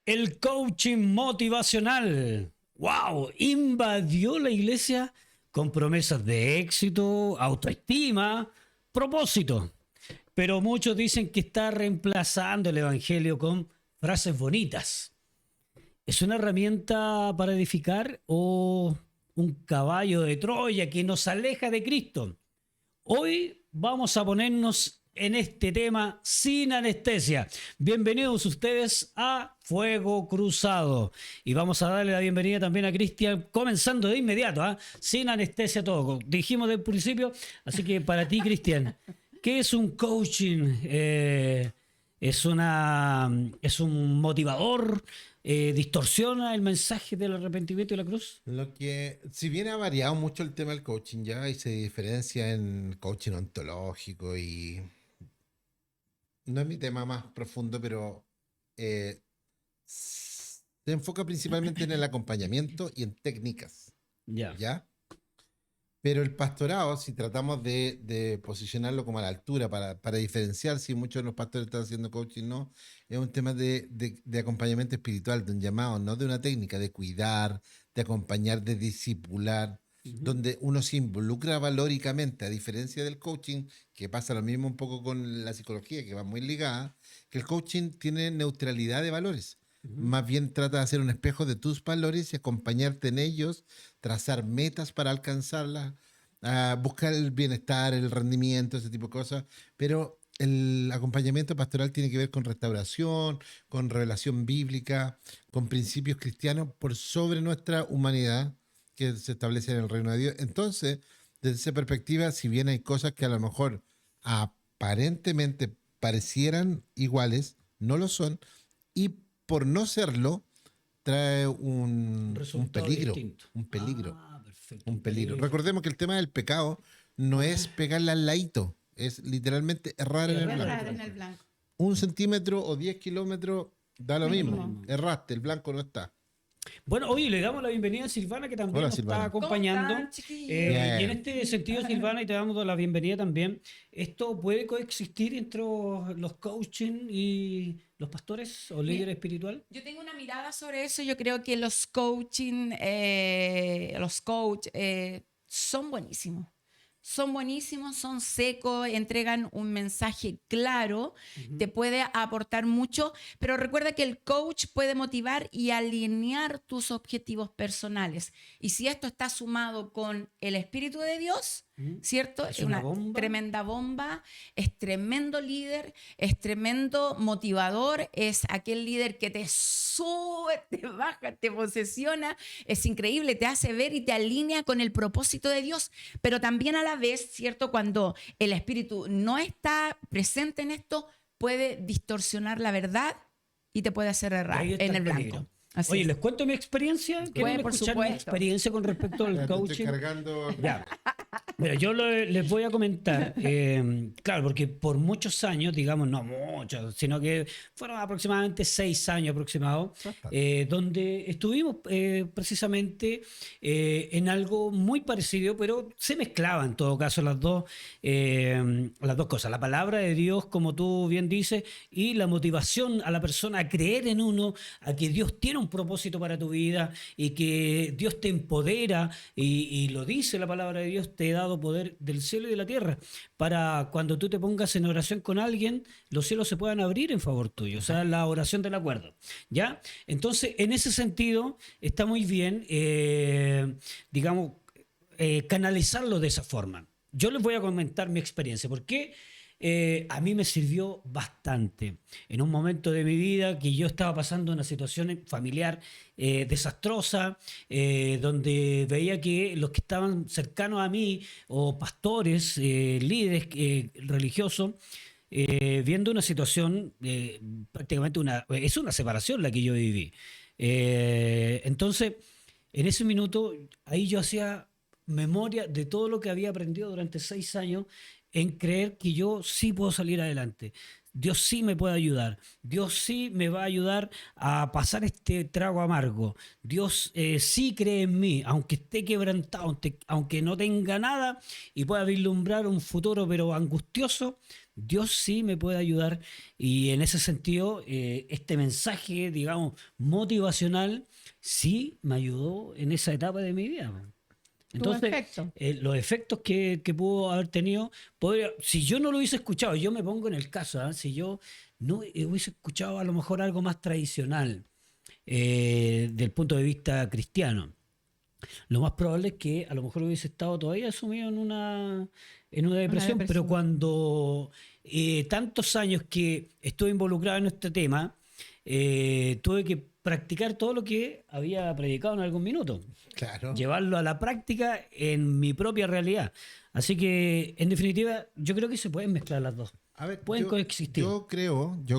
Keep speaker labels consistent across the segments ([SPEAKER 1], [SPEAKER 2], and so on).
[SPEAKER 1] El coaching motivacional. ¡Wow! Invadió la iglesia con promesas de éxito, autoestima, propósito. Pero muchos dicen que está reemplazando el evangelio con frases bonitas. ¿Es una herramienta para edificar o un caballo de Troya que nos aleja de Cristo? Hoy vamos a ponernos en este tema sin anestesia. Bienvenidos ustedes a Fuego Cruzado. Y vamos a darle la bienvenida también a Cristian, comenzando de inmediato, sin anestesia todo. Dijimos del principio, así que para ti, Cristian, ¿qué es un coaching? ¿Es un motivador? ¿Distorsiona el mensaje del arrepentimiento y la cruz?
[SPEAKER 2] Si bien ha variado mucho el tema del coaching ya y se diferencia en coaching ontológico y no es mi tema más profundo, pero se enfoca principalmente en el acompañamiento y en técnicas,
[SPEAKER 1] Ya.
[SPEAKER 2] ¿ya? Pero el pastorado, si tratamos de posicionarlo como a la altura para diferenciar si muchos de los pastores están haciendo coaching, no, es un tema de acompañamiento espiritual, de un llamado, no de una técnica, de cuidar, de acompañar, de discipular, donde uno se involucra valóricamente, a diferencia del coaching, que pasa lo mismo un poco con la psicología, que va muy ligada, que el coaching tiene neutralidad de valores. Más bien trata de hacer un espejo de tus valores y acompañarte en ellos, trazar metas para alcanzarlas, buscar el bienestar, el rendimiento, ese tipo de cosas. Pero el acompañamiento pastoral tiene que ver con restauración, con revelación bíblica, con principios cristianos por sobre nuestra humanidad que se establece en el reino de Dios. Entonces, desde esa perspectiva, si bien hay cosas que a lo mejor aparentemente parecieran iguales, no lo son, y por no serlo, trae un
[SPEAKER 1] Resultado
[SPEAKER 2] peligro,
[SPEAKER 1] distinto.
[SPEAKER 2] un peligro,
[SPEAKER 1] Perfecto.
[SPEAKER 2] un
[SPEAKER 1] Un
[SPEAKER 2] peligro.
[SPEAKER 1] peligro.
[SPEAKER 2] Recordemos que el tema del pecado no es pegarle al ladito, es literalmente errar en el
[SPEAKER 1] Errar
[SPEAKER 2] blanco.
[SPEAKER 3] Errar en el blanco.
[SPEAKER 2] 1 centímetro o 10 kilómetros da lo mismo.
[SPEAKER 3] Mismo.
[SPEAKER 2] Erraste, el blanco no está.
[SPEAKER 1] Bueno, hoy le damos la bienvenida a Silvana, que también
[SPEAKER 2] Hola,
[SPEAKER 1] nos está
[SPEAKER 2] Silvana.
[SPEAKER 1] acompañando.
[SPEAKER 3] ¿Cómo están, chiquillos?
[SPEAKER 1] Y en
[SPEAKER 2] Bien.
[SPEAKER 1] este sentido, Silvana, y te damos la bienvenida también, ¿esto puede coexistir entre los coaching y los pastores o líderes espirituales?
[SPEAKER 3] Yo tengo una mirada sobre eso. Yo creo que los coach son buenísimos. Son buenísimos, son secos, entregan un mensaje claro, te puede aportar mucho, pero recuerda que el coach puede motivar y alinear tus objetivos personales. Y si esto está sumado con el Espíritu de Dios, ¿cierto?
[SPEAKER 1] Es una
[SPEAKER 3] una
[SPEAKER 1] bomba.
[SPEAKER 3] tremenda bomba, es tremendo líder, es tremendo motivador, es aquel líder que te sube, te baja, te posesiona, es increíble, te hace ver y te alinea con el propósito de Dios, pero también a la vez, ¿cierto? Cuando el Espíritu no está presente en esto, puede distorsionar la verdad y te puede hacer
[SPEAKER 1] Y
[SPEAKER 3] errar
[SPEAKER 1] ahí está
[SPEAKER 3] en el
[SPEAKER 1] peligro.
[SPEAKER 3] blanco. Así
[SPEAKER 1] Oye,
[SPEAKER 3] es.
[SPEAKER 1] les cuento mi experiencia. ¿Quieren
[SPEAKER 3] Por
[SPEAKER 1] escuchar mi
[SPEAKER 3] supuesto.
[SPEAKER 1] experiencia con respecto al
[SPEAKER 2] Ya te estoy
[SPEAKER 1] coaching?
[SPEAKER 2] cargando.
[SPEAKER 1] Ya. Mira, yo les voy a comentar, claro, porque por muchos años, digamos, no muchos, sino que fueron aproximadamente 6 años aproximados, donde estuvimos precisamente en algo muy parecido, pero se mezclaban en todo caso las dos cosas, la palabra de Dios, como tú bien dices, y la motivación a la persona a creer en uno, a que Dios tiene un propósito para tu vida y que Dios te empodera y lo dice la palabra de Dios, te he dado poder del cielo y de la tierra para cuando tú te pongas en oración con alguien, los cielos se puedan abrir en favor tuyo, o sea, la oración del acuerdo, ¿ya? Entonces, en ese sentido, está muy bien, digamos, canalizarlo de esa forma. Yo les voy a comentar mi experiencia, porque a mí me sirvió bastante. En un momento de mi vida que yo estaba pasando una situación familiar desastrosa, donde veía que los que estaban cercanos a mí, o pastores, líderes religiosos, viendo una situación, prácticamente es una separación la que yo viví. Entonces, en ese minuto, ahí yo hacía memoria de todo lo que había aprendido durante 6 años en creer que yo sí puedo salir adelante. Dios sí me puede ayudar. Dios sí me va a ayudar a pasar este trago amargo. Dios sí cree en mí, aunque esté quebrantado, aunque no tenga nada y pueda vislumbrar un futuro pero angustioso. Dios sí me puede ayudar y en ese sentido este mensaje, digamos, motivacional, sí me ayudó en esa etapa de mi vida.
[SPEAKER 3] Tuvo
[SPEAKER 1] Entonces,
[SPEAKER 3] efecto.
[SPEAKER 1] los efectos que pudo haber tenido, si yo no lo hubiese escuchado, yo me pongo en el caso, ¿ah? Si yo no hubiese escuchado a lo mejor algo más tradicional del punto de vista cristiano, lo más probable es que a lo mejor hubiese estado todavía sumido en una depresión, pero cuando tantos años que estuve involucrado en este tema, tuve que practicar todo lo que había predicado en algún minuto,
[SPEAKER 2] Claro.
[SPEAKER 1] llevarlo a la práctica en mi propia realidad. Así que, en definitiva, yo creo que se pueden mezclar las dos.
[SPEAKER 2] A ver,
[SPEAKER 1] Pueden coexistir.
[SPEAKER 2] yo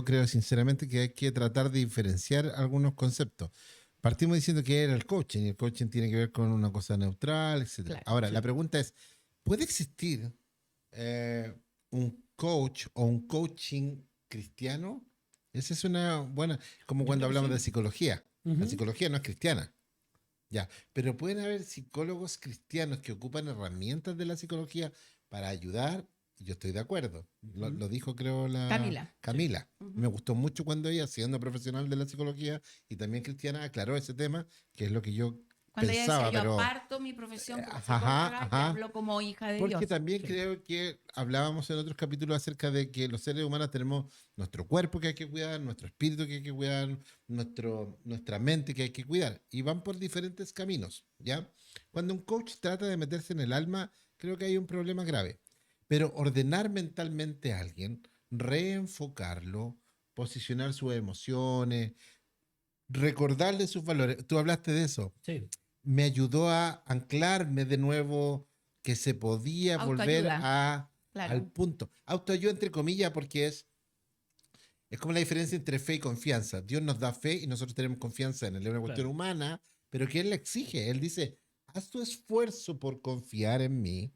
[SPEAKER 2] creo sinceramente que hay que tratar de diferenciar algunos conceptos. Partimos diciendo que era el coaching, y el coaching tiene que ver con una cosa neutral, etcétera.
[SPEAKER 3] Claro,
[SPEAKER 2] Ahora,
[SPEAKER 1] sí.
[SPEAKER 2] la pregunta es, ¿puede existir un coach o un coaching cristiano? Esa es una buena, como
[SPEAKER 1] Yo
[SPEAKER 2] cuando
[SPEAKER 1] creo que
[SPEAKER 2] hablamos
[SPEAKER 1] sí.
[SPEAKER 2] de psicología. La
[SPEAKER 1] Ujú.
[SPEAKER 2] psicología no es cristiana. Ya, pero pueden haber psicólogos cristianos que ocupan herramientas de la psicología para ayudar, y yo estoy de acuerdo.
[SPEAKER 1] Ujú.
[SPEAKER 2] Lo dijo, creo, la
[SPEAKER 3] Camila.
[SPEAKER 2] Camila.
[SPEAKER 3] Ujú.
[SPEAKER 2] Me gustó mucho cuando ella, siendo profesional de la psicología y también cristiana, aclaró ese tema, que es lo que yo
[SPEAKER 3] Cuando ella
[SPEAKER 2] pensaba,
[SPEAKER 3] decía, yo
[SPEAKER 2] pero
[SPEAKER 3] aparto mi profesión como
[SPEAKER 2] ajá,
[SPEAKER 3] psicóloga y
[SPEAKER 2] ajá.
[SPEAKER 3] hablo como hija de
[SPEAKER 2] Porque
[SPEAKER 3] Dios.
[SPEAKER 2] también
[SPEAKER 1] Sí.
[SPEAKER 2] creo que hablábamos en otros capítulos acerca de que los seres humanos tenemos nuestro cuerpo que hay que cuidar, nuestro espíritu que hay que cuidar, nuestra mente que hay que cuidar. Y van por diferentes caminos, ¿ya? Cuando un coach trata de meterse en el alma, creo que hay un problema grave. Pero ordenar mentalmente a alguien, reenfocarlo, posicionar sus emociones, recordarle sus valores. Tú hablaste de eso,
[SPEAKER 1] Sí.
[SPEAKER 2] me ayudó a anclarme de nuevo que se podía volver
[SPEAKER 3] Autoayuda,
[SPEAKER 2] al
[SPEAKER 3] claro.
[SPEAKER 2] punto. Autoayuda entre comillas porque es como la diferencia entre fe y confianza. Dios nos da fe y nosotros tenemos confianza en él. Es una cuestión
[SPEAKER 1] Claro.
[SPEAKER 2] humana, pero que él le exige. Él dice, haz tu esfuerzo por confiar en mí,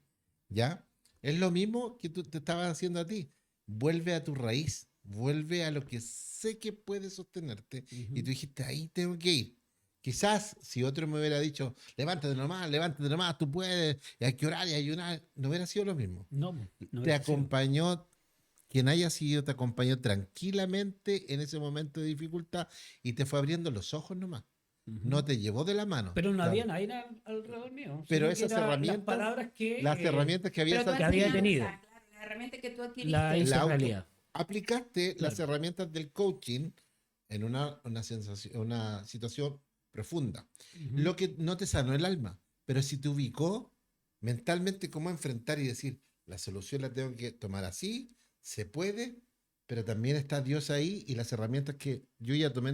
[SPEAKER 2] ¿ya? Es lo mismo que tú te estabas haciendo a ti. Vuelve a tu raíz, vuelve a lo que sé que puede sostenerte. Y
[SPEAKER 1] Ujú.
[SPEAKER 2] tú dijiste, ahí tengo que ir. Quizás si otro me hubiera dicho, levántate nomás, tú puedes, y hay que orar y ayunar, no hubiera sido lo mismo.
[SPEAKER 1] No, no
[SPEAKER 2] Te
[SPEAKER 1] hubiese sido.
[SPEAKER 2] acompañó, quien haya sido, te acompañó tranquilamente en ese momento de dificultad y te fue abriendo los ojos nomás.
[SPEAKER 1] Ujú.
[SPEAKER 2] No te llevó de la mano.
[SPEAKER 1] Pero no
[SPEAKER 2] Claro.
[SPEAKER 1] había nadie alrededor mío.
[SPEAKER 2] Pero
[SPEAKER 1] Sino que
[SPEAKER 2] esas
[SPEAKER 1] eran las
[SPEAKER 2] herramientas,
[SPEAKER 1] palabras que
[SPEAKER 2] las herramientas que habías
[SPEAKER 3] Pero tu
[SPEAKER 1] que había
[SPEAKER 3] enseñanza,
[SPEAKER 1] tenido.
[SPEAKER 3] claro, la herramienta que tú adquiriste.
[SPEAKER 1] la hice
[SPEAKER 2] la auto-
[SPEAKER 1] realidad.
[SPEAKER 2] aplicaste las
[SPEAKER 1] Claro.
[SPEAKER 2] herramientas del coaching en una situación profunda.
[SPEAKER 1] Ujú.
[SPEAKER 2] Lo que no te sanó el alma, pero sí te ubicó mentalmente cómo enfrentar y decir, la solución la tengo que tomar así, se puede, pero también está Dios ahí y las herramientas que yo ya tomé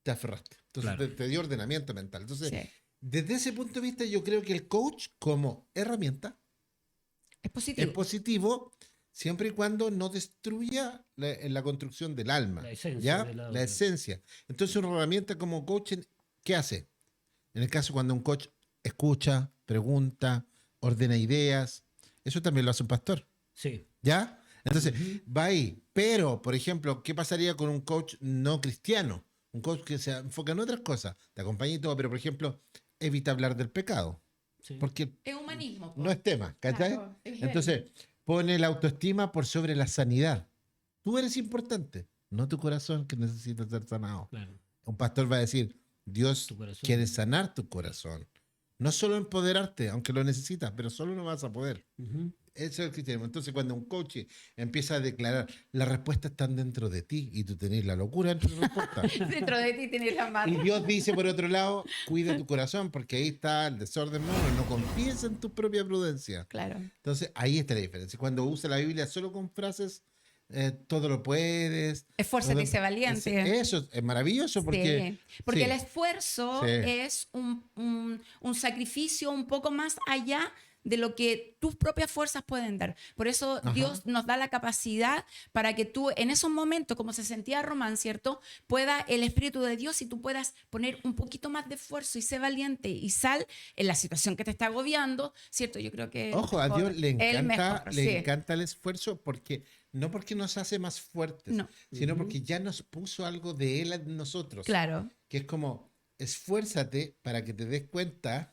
[SPEAKER 2] te aferraste. Entonces
[SPEAKER 1] Claro.
[SPEAKER 2] te dio ordenamiento mental. Entonces,
[SPEAKER 3] Sí.
[SPEAKER 2] desde ese punto de vista, yo creo que el coach como herramienta
[SPEAKER 3] Es
[SPEAKER 2] es
[SPEAKER 3] positivo.
[SPEAKER 2] positivo siempre y cuando no destruya la construcción del alma.
[SPEAKER 1] La esencia
[SPEAKER 2] ¿ya?
[SPEAKER 1] de la
[SPEAKER 2] La esencia. Entonces, una herramienta como coaching, ¿qué hace? En el caso cuando un coach escucha, pregunta, ordena ideas, eso también lo hace un pastor.
[SPEAKER 1] Sí.
[SPEAKER 2] ¿Ya? Entonces,
[SPEAKER 1] Ujú.
[SPEAKER 2] va ahí. Pero, por ejemplo, ¿qué pasaría con un coach no cristiano? Un coach que se enfoca en otras cosas, te acompaña y todo, pero, por ejemplo, evita hablar del pecado,
[SPEAKER 1] Sí.
[SPEAKER 2] porque
[SPEAKER 3] Es humanismo. po.
[SPEAKER 2] no es tema, ¿cachai?
[SPEAKER 3] Claro, es
[SPEAKER 2] Entonces, pone la autoestima por sobre la sanidad. Tú eres importante, no tu corazón que necesita ser sanado.
[SPEAKER 1] Claro.
[SPEAKER 2] Un pastor va a decir, Dios
[SPEAKER 1] Tu corazón.
[SPEAKER 2] quiere sanar tu corazón. No solo empoderarte, aunque lo necesitas, pero solo no vas a poder.
[SPEAKER 1] Ujú.
[SPEAKER 2] Eso es el cristianismo. Entonces, cuando un coach empieza a declarar, las respuestas están dentro de ti y tú tenés la locura dentro de la respuesta.
[SPEAKER 3] Dentro de ti tienes la
[SPEAKER 2] Y
[SPEAKER 3] mano.
[SPEAKER 2] Dios dice, por otro lado, cuida tu corazón, porque ahí está el desorden. No confíes en tu propia prudencia.
[SPEAKER 3] Claro.
[SPEAKER 2] Entonces, ahí está la diferencia. Cuando usa la Biblia solo con frases, todo lo puedes.
[SPEAKER 3] Esfuérzate
[SPEAKER 2] todo-
[SPEAKER 3] y sé valiente.
[SPEAKER 2] Eso es maravilloso porque...
[SPEAKER 3] Sí, porque
[SPEAKER 2] sí,
[SPEAKER 3] el esfuerzo
[SPEAKER 2] Sí.
[SPEAKER 3] es un sacrificio un poco más allá de lo que tus propias fuerzas pueden dar. Por eso
[SPEAKER 2] Ajá.
[SPEAKER 3] Dios nos da la capacidad para que tú en esos momentos, como se sentía Román, ¿cierto? Pueda el Espíritu de Dios y tú puedas poner un poquito más de esfuerzo y sé valiente y sal en la situación que te está agobiando, ¿cierto? Yo creo que...
[SPEAKER 2] Ojo, a Dios le
[SPEAKER 3] el
[SPEAKER 2] encanta,
[SPEAKER 3] mejor,
[SPEAKER 2] le
[SPEAKER 3] sí.
[SPEAKER 2] encanta el esfuerzo porque no porque nos hace más fuertes,
[SPEAKER 3] No.
[SPEAKER 2] sino
[SPEAKER 1] Ujú.
[SPEAKER 2] porque ya nos puso algo de Él en nosotros.
[SPEAKER 3] Claro,
[SPEAKER 2] Que es como, esfuérzate para que te des cuenta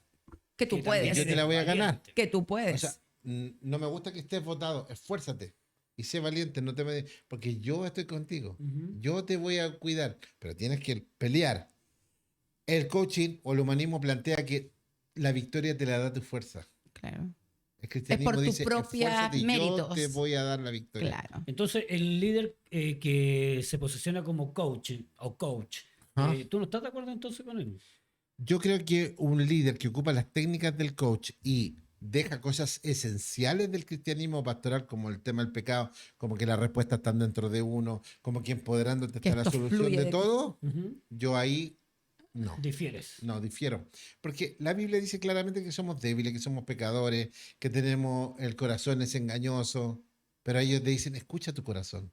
[SPEAKER 3] que tú
[SPEAKER 1] Que
[SPEAKER 3] puedes.
[SPEAKER 2] yo te la voy a ganar.
[SPEAKER 3] Que tú puedes.
[SPEAKER 2] O sea, no me gusta que estés votado, esfuérzate. Y sé valiente, no te me... porque yo estoy contigo.
[SPEAKER 1] Ujú.
[SPEAKER 2] Yo te voy a cuidar, pero tienes que pelear. El coaching o el humanismo plantea que la victoria te la da tu fuerza.
[SPEAKER 3] Claro.
[SPEAKER 2] El
[SPEAKER 3] Es
[SPEAKER 2] cristianismo
[SPEAKER 3] por tus
[SPEAKER 2] dice,
[SPEAKER 3] propios
[SPEAKER 2] esfuérzate y yo
[SPEAKER 3] méritos.
[SPEAKER 2] te voy a dar la victoria.
[SPEAKER 3] Claro.
[SPEAKER 1] Entonces, el líder que se posiciona como coach o coach,
[SPEAKER 2] Ajá.
[SPEAKER 1] ¿tú no estás de acuerdo entonces con él?
[SPEAKER 2] Yo creo que un líder que ocupa las técnicas del coach y deja cosas esenciales del cristianismo pastoral, como el tema del pecado, como que las respuestas están dentro de uno, como que empoderándote
[SPEAKER 3] Que
[SPEAKER 2] está la
[SPEAKER 3] esto
[SPEAKER 2] solución
[SPEAKER 3] fluye
[SPEAKER 2] de
[SPEAKER 3] de ti.
[SPEAKER 2] todo,
[SPEAKER 1] Ujú.
[SPEAKER 2] yo ahí no.
[SPEAKER 1] Difieres.
[SPEAKER 2] No, difiero. Porque la Biblia dice claramente que somos débiles, que somos pecadores, que tenemos el corazón es engañoso, pero ellos te dicen, escucha tu corazón.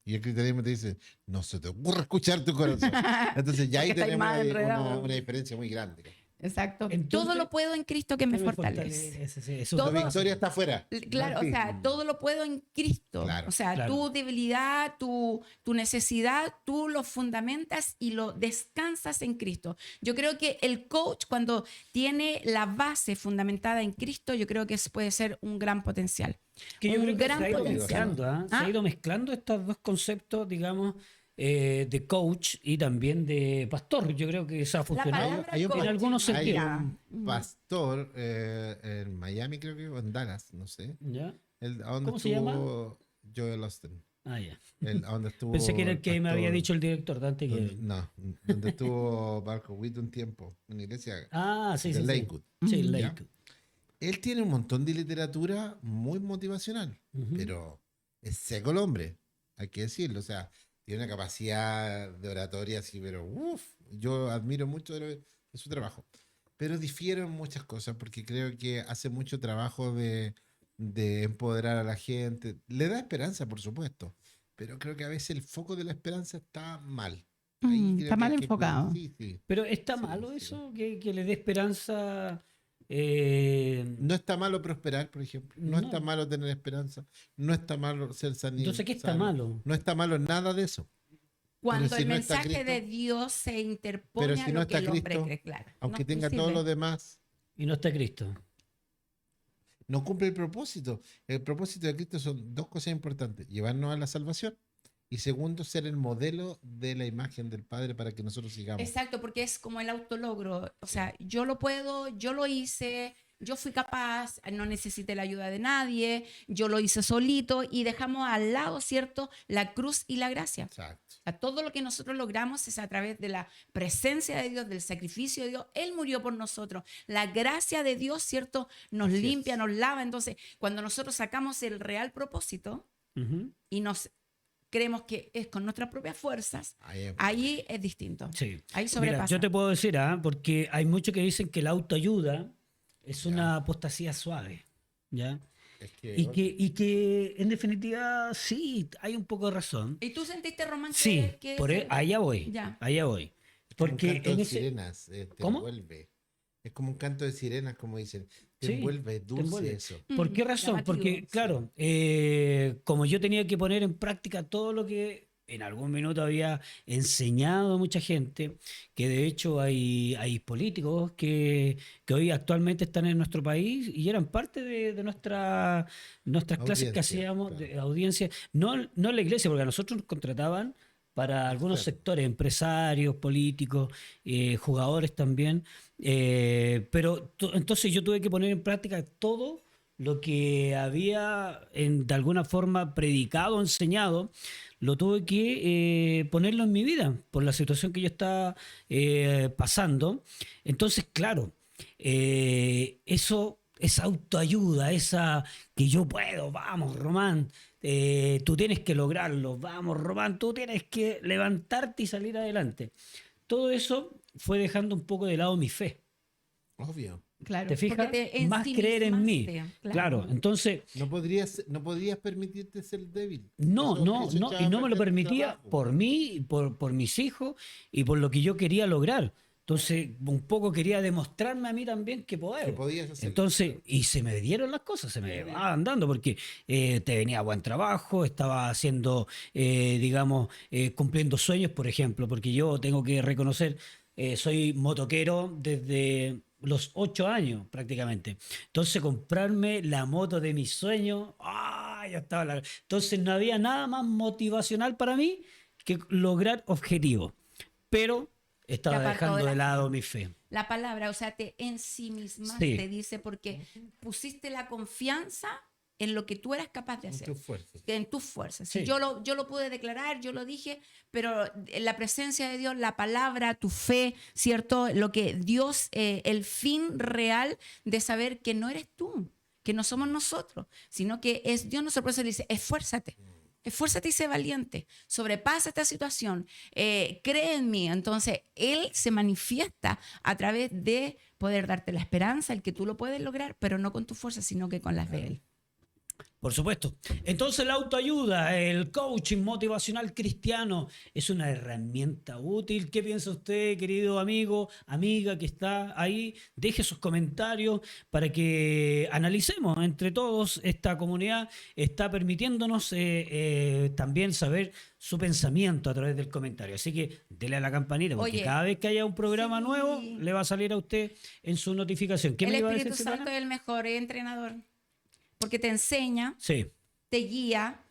[SPEAKER 2] Y el cristianismo te dice, no se te ocurre escuchar tu corazón. Entonces ya
[SPEAKER 3] Porque
[SPEAKER 2] ahí
[SPEAKER 3] estáis
[SPEAKER 2] tenemos
[SPEAKER 3] más enredados.
[SPEAKER 2] una diferencia muy grande.
[SPEAKER 3] Exacto.
[SPEAKER 1] Entonces,
[SPEAKER 3] todo lo puedo en Cristo que me
[SPEAKER 1] ¿Qué
[SPEAKER 3] fortalece.
[SPEAKER 1] Sí, eso
[SPEAKER 3] Todo-
[SPEAKER 2] La
[SPEAKER 1] es
[SPEAKER 2] victoria está afuera.
[SPEAKER 3] Claro, o sea, todo lo puedo en Cristo.
[SPEAKER 2] Claro,
[SPEAKER 3] O sea,
[SPEAKER 1] claro.
[SPEAKER 3] tu debilidad, tu necesidad, tú lo fundamentas y lo descansas en Cristo. Yo creo que el coach, cuando tiene la base fundamentada en Cristo, yo creo que puede ser un gran potencial.
[SPEAKER 1] que yo
[SPEAKER 3] un
[SPEAKER 1] creo que
[SPEAKER 3] gran
[SPEAKER 1] se ha ido
[SPEAKER 3] potencial.
[SPEAKER 1] mezclando, ¿ah? Se
[SPEAKER 3] ¿Ah?
[SPEAKER 1] ha ido mezclando estos dos conceptos, digamos, de coach y también de pastor. Yo creo que se ha funcionado
[SPEAKER 3] palabra
[SPEAKER 2] hay un-
[SPEAKER 3] coach
[SPEAKER 1] en algunos
[SPEAKER 2] Hay
[SPEAKER 1] sentidos.
[SPEAKER 3] ya.
[SPEAKER 2] un pastor en Miami, creo que, o en Dallas, no sé.
[SPEAKER 1] ¿Ya?
[SPEAKER 2] ¿A dónde
[SPEAKER 1] ¿Cómo se llama?
[SPEAKER 2] estuvo Joel Austin?
[SPEAKER 1] Ah, ya.
[SPEAKER 2] ¿A dónde estuvo
[SPEAKER 1] Pensé que era el
[SPEAKER 2] el
[SPEAKER 1] que me había
[SPEAKER 2] pastor?
[SPEAKER 1] dicho el director, Dante, que...
[SPEAKER 2] No, donde estuvo Barco Witt un tiempo, en la iglesia
[SPEAKER 1] Ah, sí,
[SPEAKER 2] de
[SPEAKER 1] sí, sí.
[SPEAKER 2] Lakewood.
[SPEAKER 1] Sí,
[SPEAKER 3] Mm.
[SPEAKER 1] Lakewood.
[SPEAKER 2] Él tiene un montón de literatura muy motivacional,
[SPEAKER 1] Ujú.
[SPEAKER 2] pero es seco el hombre, hay que decirlo. O sea, tiene una capacidad de oratoria así, pero uff, yo admiro mucho de su trabajo. Pero difiero en muchas cosas porque creo que hace mucho trabajo de empoderar a la gente. Le da esperanza, por supuesto, pero creo que a veces el foco de la esperanza está mal. Ahí creo
[SPEAKER 3] Está
[SPEAKER 2] que
[SPEAKER 3] mal
[SPEAKER 2] hay que cuidar.
[SPEAKER 3] enfocado.
[SPEAKER 2] Sí, sí.
[SPEAKER 1] Pero está
[SPEAKER 2] Sí,
[SPEAKER 1] malo
[SPEAKER 2] sí.
[SPEAKER 1] eso, que le dé esperanza.
[SPEAKER 2] No está malo prosperar, por ejemplo. No está
[SPEAKER 1] No.
[SPEAKER 2] malo tener esperanza. No está malo ser sano.
[SPEAKER 1] Entonces, ¿qué está malo?
[SPEAKER 2] No está malo nada de eso.
[SPEAKER 3] Cuando
[SPEAKER 2] Pero si
[SPEAKER 3] el
[SPEAKER 2] no está
[SPEAKER 3] mensaje de
[SPEAKER 2] Cristo-
[SPEAKER 3] Dios se interpone
[SPEAKER 2] Pero
[SPEAKER 3] a
[SPEAKER 2] si
[SPEAKER 3] lo
[SPEAKER 2] no
[SPEAKER 3] que
[SPEAKER 2] está
[SPEAKER 3] el hombre
[SPEAKER 2] Cristo,
[SPEAKER 3] cree, claro.
[SPEAKER 2] aunque
[SPEAKER 3] No
[SPEAKER 2] tenga todo
[SPEAKER 3] sirve.
[SPEAKER 2] lo demás,
[SPEAKER 1] Y no está Cristo.
[SPEAKER 2] no cumple el propósito. El propósito de Cristo son dos cosas importantes: llevarnos a la salvación y segundo, ser el modelo de la imagen del Padre para que nosotros sigamos.
[SPEAKER 3] Exacto, porque es como el autologro. O sea, yo lo puedo, yo lo hice, yo fui capaz, no necesité la ayuda de nadie, yo lo hice solito y dejamos al lado, ¿cierto? La cruz y la gracia.
[SPEAKER 2] Exacto.
[SPEAKER 3] O sea, todo lo que nosotros logramos es a través de la presencia de Dios, del sacrificio de Dios. Él murió por nosotros. La gracia de Dios, ¿cierto? Nos
[SPEAKER 2] Así
[SPEAKER 3] limpia,
[SPEAKER 2] es.
[SPEAKER 3] nos lava. Entonces, cuando nosotros sacamos el real propósito
[SPEAKER 1] Ujú.
[SPEAKER 3] y nos creemos que es con nuestras propias fuerzas,
[SPEAKER 2] Ahí-
[SPEAKER 3] ahí es distinto.
[SPEAKER 1] Sí.
[SPEAKER 3] Ahí
[SPEAKER 1] Mira,
[SPEAKER 3] sobrepasa.
[SPEAKER 1] yo te puedo decir, porque hay muchos que dicen que la autoayuda es
[SPEAKER 2] Ya.
[SPEAKER 1] una apostasía suave. ¿Ya?
[SPEAKER 2] es que-
[SPEAKER 1] Y que en definitiva sí, hay un poco de razón.
[SPEAKER 3] ¿Y tú sentiste, Román,
[SPEAKER 1] Sí,
[SPEAKER 3] que
[SPEAKER 1] allá voy.
[SPEAKER 3] Ya.
[SPEAKER 1] Allá voy.
[SPEAKER 2] como un
[SPEAKER 1] Porque
[SPEAKER 2] canto
[SPEAKER 1] en
[SPEAKER 2] de
[SPEAKER 1] ese,
[SPEAKER 2] sirenas, te
[SPEAKER 1] ¿Cómo?
[SPEAKER 2] envuelve. Es como un canto de sirenas, como dicen. Te
[SPEAKER 1] Sí,
[SPEAKER 2] envuelve, es dulce
[SPEAKER 1] envuelve.
[SPEAKER 2] eso.
[SPEAKER 1] ¿Por qué razón?
[SPEAKER 3] Llamativo.
[SPEAKER 1] Porque, claro, como yo tenía que poner en práctica todo lo que en algún minuto había enseñado a mucha gente, que de hecho hay políticos que hoy actualmente están en nuestro país y eran parte de nuestras clases que
[SPEAKER 2] Audiencia,
[SPEAKER 1] hacíamos,
[SPEAKER 2] claro.
[SPEAKER 1] de audiencia, no en la iglesia, porque a nosotros nos contrataban para algunos
[SPEAKER 2] Externo.
[SPEAKER 1] sectores, empresarios, políticos, jugadores también. Pero entonces yo tuve que poner en práctica todo lo que había de alguna forma predicado, enseñado, lo tuve que ponerlo en mi vida por la situación que yo estaba pasando. Entonces, claro, esa autoayuda, esa que yo puedo, vamos, Román, tú tienes que lograrlo, vamos, Román, tú tienes que levantarte y salir adelante. Todo eso fue dejando un poco de lado mi fe.
[SPEAKER 2] Obvio.
[SPEAKER 3] Claro,
[SPEAKER 1] ¿Te fijas?
[SPEAKER 3] porque te
[SPEAKER 1] Más creer en mí.
[SPEAKER 3] ensimismaste,
[SPEAKER 1] Claro, entonces,
[SPEAKER 2] No podrías permitirte ser débil.
[SPEAKER 1] no,
[SPEAKER 2] Eso-
[SPEAKER 1] no,
[SPEAKER 2] eso
[SPEAKER 1] no,
[SPEAKER 2] echaba
[SPEAKER 1] y
[SPEAKER 2] a
[SPEAKER 1] no me lo
[SPEAKER 2] perder tu
[SPEAKER 1] permitía
[SPEAKER 2] trabajo.
[SPEAKER 1] por mí, por mis hijos y por lo que yo quería lograr. Entonces, un poco quería demostrarme a mí también que
[SPEAKER 2] Que
[SPEAKER 1] puedo.
[SPEAKER 2] podías hacerlo.
[SPEAKER 1] Entonces, y se me dieron las cosas, se me van dando, porque te venía buen trabajo, estaba haciendo, digamos, cumpliendo sueños, por ejemplo, porque yo tengo que reconocer, soy motoquero desde los 8 años prácticamente. Entonces, comprarme la moto de mis sueños, ya estaba Entonces no había nada más motivacional para mí que lograr objetivos. Pero estaba
[SPEAKER 3] Te apartó
[SPEAKER 1] dejando
[SPEAKER 3] de
[SPEAKER 1] de
[SPEAKER 3] la
[SPEAKER 1] lado mi fe.
[SPEAKER 3] La palabra, o sea, te ensimismaste,
[SPEAKER 1] Sí.
[SPEAKER 3] te dice, porque pusiste la confianza en lo que tú eras capaz de
[SPEAKER 2] En
[SPEAKER 3] hacer.
[SPEAKER 2] tus fuerzas.
[SPEAKER 3] En tus fuerzas.
[SPEAKER 1] Sí.
[SPEAKER 3] Sí, yo lo pude declarar, yo lo dije, pero en la presencia de Dios, la palabra, tu fe, ¿cierto? Lo que Dios, el fin real de saber que no eres tú, que no somos nosotros, sino que es Dios. Por eso le dice, esfuérzate. Esfuérzate y sé valiente, sobrepasa esta situación, cree en mí. Entonces, Él se manifiesta a través de poder darte la esperanza, el que tú lo puedes lograr, pero no con tu fuerza, sino que con las de Él.
[SPEAKER 1] Por supuesto. Entonces la autoayuda, el coaching motivacional cristiano es una herramienta útil. ¿Qué piensa usted, querido amigo, amiga que está ahí? Deje sus comentarios para que analicemos entre todos. Esta comunidad está permitiéndonos también saber su pensamiento a través del comentario. Así que dele a la campanita porque
[SPEAKER 3] Oye,
[SPEAKER 1] cada vez que haya un programa
[SPEAKER 3] sí.
[SPEAKER 1] nuevo le va a salir a usted en su notificación. ¿Qué
[SPEAKER 3] El
[SPEAKER 1] me iba a
[SPEAKER 3] Espíritu
[SPEAKER 1] decir,
[SPEAKER 3] Santo
[SPEAKER 1] Silvana?
[SPEAKER 3] es el mejor entrenador, porque te enseña,
[SPEAKER 1] Sí.
[SPEAKER 3] te guía,